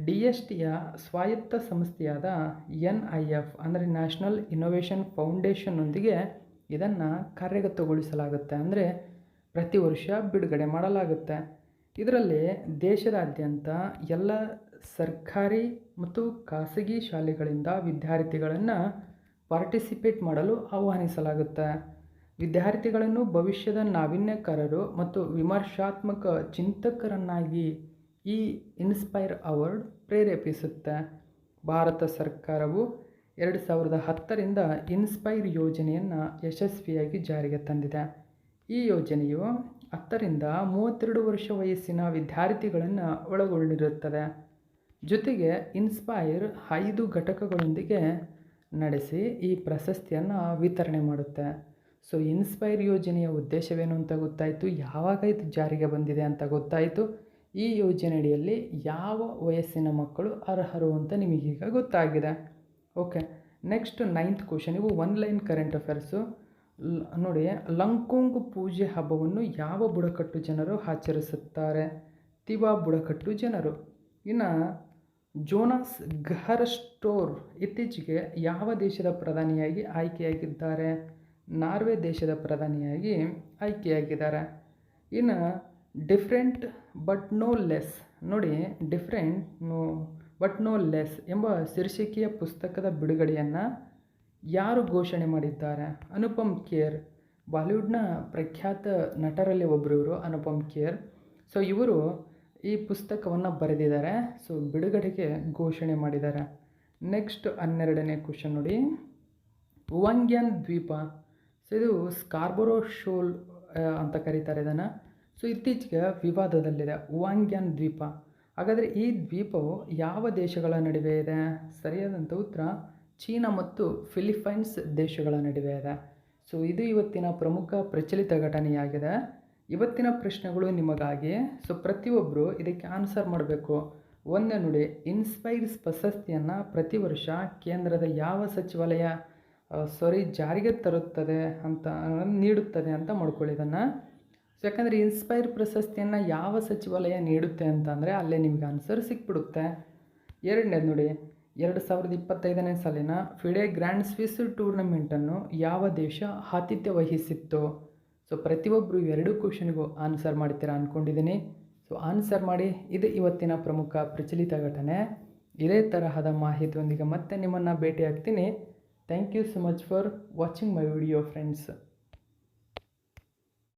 DSTಯ ಸ್ವಾಯತ್ತ ಸಂಸ್ಥೆಯಾದ NIF ಅಂದರೆ ನ್ಯಾಷನಲ್ ಇನ್ನೋವೇಷನ್ ಫೌಂಡೇಶನ್ನೊಂದಿಗೆ ಇದನ್ನು ಕಾರ್ಯಗತಗೊಳಿಸಲಾಗುತ್ತೆ. ಅಂದರೆ ಪ್ರತಿ ವರ್ಷ ಬಿಡುಗಡೆ ಮಾಡಲಾಗುತ್ತೆ. ಇದರಲ್ಲಿ ದೇಶದಾದ್ಯಂತ ಎಲ್ಲ ಸರ್ಕಾರಿ ಮತ್ತು ಖಾಸಗಿ ಶಾಲೆಗಳಿಂದ ವಿದ್ಯಾರ್ಥಿಗಳನ್ನು ಪಾರ್ಟಿಸಿಪೇಟ್ ಮಾಡಲು ಆಹ್ವಾನಿಸಲಾಗುತ್ತೆ. ವಿದ್ಯಾರ್ಥಿಗಳನ್ನು ಭವಿಷ್ಯದ ನಾವೀನ್ಯಕಾರರು ಮತ್ತು ವಿಮರ್ಶಾತ್ಮಕ ಚಿಂತಕರನ್ನಾಗಿ ಈ ಇನ್ಸ್ಪೈರ್ ಅವಾರ್ಡ್ ಪ್ರೇರೇಪಿಸುತ್ತೆ. ಭಾರತ ಸರ್ಕಾರವು 2010ರಿಂದ ಇನ್ಸ್ಪೈರ್ ಯೋಜನೆಯನ್ನು ಯಶಸ್ವಿಯಾಗಿ ಜಾರಿಗೆ ತಂದಿದೆ. ಈ ಯೋಜನೆಯು 10ರಿಂದ 32 ವರ್ಷ ವಯಸ್ಸಿನ ವಿದ್ಯಾರ್ಥಿಗಳನ್ನು ಒಳಗೊಂಡಿರುತ್ತದೆ. ಜೊತೆಗೆ ಇನ್ಸ್ಪೈರ್ 5 ಘಟಕಗಳೊಂದಿಗೆ ನಡೆಸಿ ಈ ಪ್ರಶಸ್ತಿಯನ್ನು ವಿತರಣೆ ಮಾಡುತ್ತೆ. ಸೊ ಇನ್ಸ್ಪೈರ್ ಯೋಜನೆಯ ಉದ್ದೇಶವೇನು ಅಂತ ಗೊತ್ತಾಯಿತು, ಯಾವಾಗ ಇದು ಜಾರಿಗೆ ಬಂದಿದೆ ಅಂತ ಗೊತ್ತಾಯಿತು, ಈ ಯೋಜನೆಯಡಿಯಲ್ಲಿ ಯಾವ ವಯಸ್ಸಿನ ಮಕ್ಕಳು ಅರ್ಹರು ಅಂತ ನಿಮಗೀಗ ಗೊತ್ತಾಗಿದೆ. Okay, next 9th question. ಇವು 1 ಲೈನ್ ಕರೆಂಟ್ ಅಫೇರ್ಸು. ನೋಡಿ, ಲಂಕೋಂಗ್ ಪೂಜೆ ಹಬ್ಬವನ್ನು ಯಾವ ಬುಡಕಟ್ಟು ಜನರು ಆಚರಿಸುತ್ತಾರೆ? ತಿವಾ ಬುಡಕಟ್ಟು ಜನರು. ಇನ್ನು ಜೋನಾಸ್ ಗಹರ್ಸ್ಟೋರ್ ಇತ್ತೀಚೆಗೆ ಯಾವ ದೇಶದ ಪ್ರಧಾನಿಯಾಗಿ ಆಯ್ಕೆಯಾಗಿದ್ದಾರೆ? ನಾರ್ವೆ ದೇಶದ ಪ್ರಧಾನಿಯಾಗಿ ಆಯ್ಕೆಯಾಗಿದ್ದಾರೆ. ಇನ್ನು ಡಿಫ್ರೆಂಟ್ ಬಟ್ ನೋ ಲೆಸ್. ನೋಡಿ, ಡಿಫ್ರೆಂಟ್ ಬಟ್ ನೋ ಲೆಸ್ ಎಂಬ ಶೀರ್ಷಿಕೆಯ ಪುಸ್ತಕದ ಬಿಡುಗಡೆಯನ್ನು ಯಾರು ಘೋಷಣೆ ಮಾಡಿದ್ದಾರೆ? ಅನುಪಮ್ ಖೇರ್. ಬಾಲಿವುಡ್ನ ಪ್ರಖ್ಯಾತ ನಟರಲ್ಲಿ ಒಬ್ಬರು ಇವರು, ಅನುಪಮ್ ಖೇರ್. ಸೊ ಇವರು ಈ ಪುಸ್ತಕವನ್ನು ಬರೆದಿದ್ದಾರೆ. ಸೊ ಬಿಡುಗಡೆಗೆ ಘೋಷಣೆ ಮಾಡಿದ್ದಾರೆ. ನೆಕ್ಸ್ಟ್ 12ನೇ ಕ್ವಶನ್ ನೋಡಿ, ಉವಾಂಗ್ಯಾನ್ ದ್ವೀಪ. ಸೊ ಇದು ಸ್ಕಾರ್ಬರೋ ಶೋಲ್ ಅಂತ ಕರೀತಾರೆ ಇದನ್ನು. ಸೊ ಇತ್ತೀಚೆಗೆ ವಿವಾದದಲ್ಲಿದೆ ಉವಾಂಗ್ಯಾನ್ ದ್ವೀಪ. ಹಾಗಾದರೆ ಈ ದ್ವೀಪವು ಯಾವ ದೇಶಗಳ ನಡುವೆ ಇದೆ? ಸರಿಯಾದಂಥ ಉತ್ತರ ಚೀನಾ ಮತ್ತು ಫಿಲಿಪೈನ್ಸ್ ದೇಶಗಳ ನಡುವೆ ಇದೆ. ಸೊ ಇದು ಇವತ್ತಿನ ಪ್ರಮುಖ ಪ್ರಚಲಿತ ಘಟನೆಯಾಗಿದೆ. ಇವತ್ತಿನ ಪ್ರಶ್ನೆಗಳು ನಿಮಗಾಗಿ. ಸೊ ಪ್ರತಿಯೊಬ್ಬರು ಇದಕ್ಕೆ ಆನ್ಸರ್ ಮಾಡಬೇಕು. ಒಂದೇ ನೋಡಿ, ಇನ್ಸ್ಪೈರ್ಸ್ ಪ್ರಶಸ್ತಿಯನ್ನು ಪ್ರತಿ ವರ್ಷ ಕೇಂದ್ರದ ಯಾವ ಸಚಿವಾಲಯ ಜಾರಿಗೆ ತರುತ್ತದೆ ಅಂತ ನೀಡುತ್ತದೆ ಅಂತ ಮಾಡ್ಕೊಳ್ಳಿ ಇದನ್ನು. ಸೊ ಯಾಕಂದರೆ ಇನ್ಸ್ಪೈರ್ ಪ್ರಶಸ್ತಿಯನ್ನು ಯಾವ ಸಚಿವಾಲಯ ನೀಡುತ್ತೆ ಅಂತಂದರೆ ಅಲ್ಲೇ ನಿಮಗೆ ಆನ್ಸರ್ ಸಿಕ್ಬಿಡುತ್ತೆ. ಎರಡನೇದು ನೋಡಿ, 2025ನೇ ಸಾಲಿನ ಫಿಡೆ ಗ್ರ್ಯಾಂಡ್ ಸ್ವಿಸ್ ಟೂರ್ನಮೆಂಟನ್ನು ಯಾವ ದೇಶ ಆತಿಥ್ಯ ವಹಿಸಿತ್ತು? ಸೊ ಪ್ರತಿಯೊಬ್ಬರು 2 ಕ್ವಶನ್ಗೂ ಆನ್ಸರ್ ಮಾಡ್ತೀರಾ ಅಂದ್ಕೊಂಡಿದ್ದೀನಿ. ಸೊ ಆನ್ಸರ್ ಮಾಡಿ. ಇದು ಇವತ್ತಿನ ಪ್ರಮುಖ ಪ್ರಚಲಿತ ಘಟನೆ. ಇದೇ ತರಹದ ಮಾಹಿತಿಯೊಂದಿಗೆ ಮತ್ತೆ ನಿಮ್ಮನ್ನು ಭೇಟಿ ಆಗ್ತೀನಿ. Thank you so much for watching my video friends.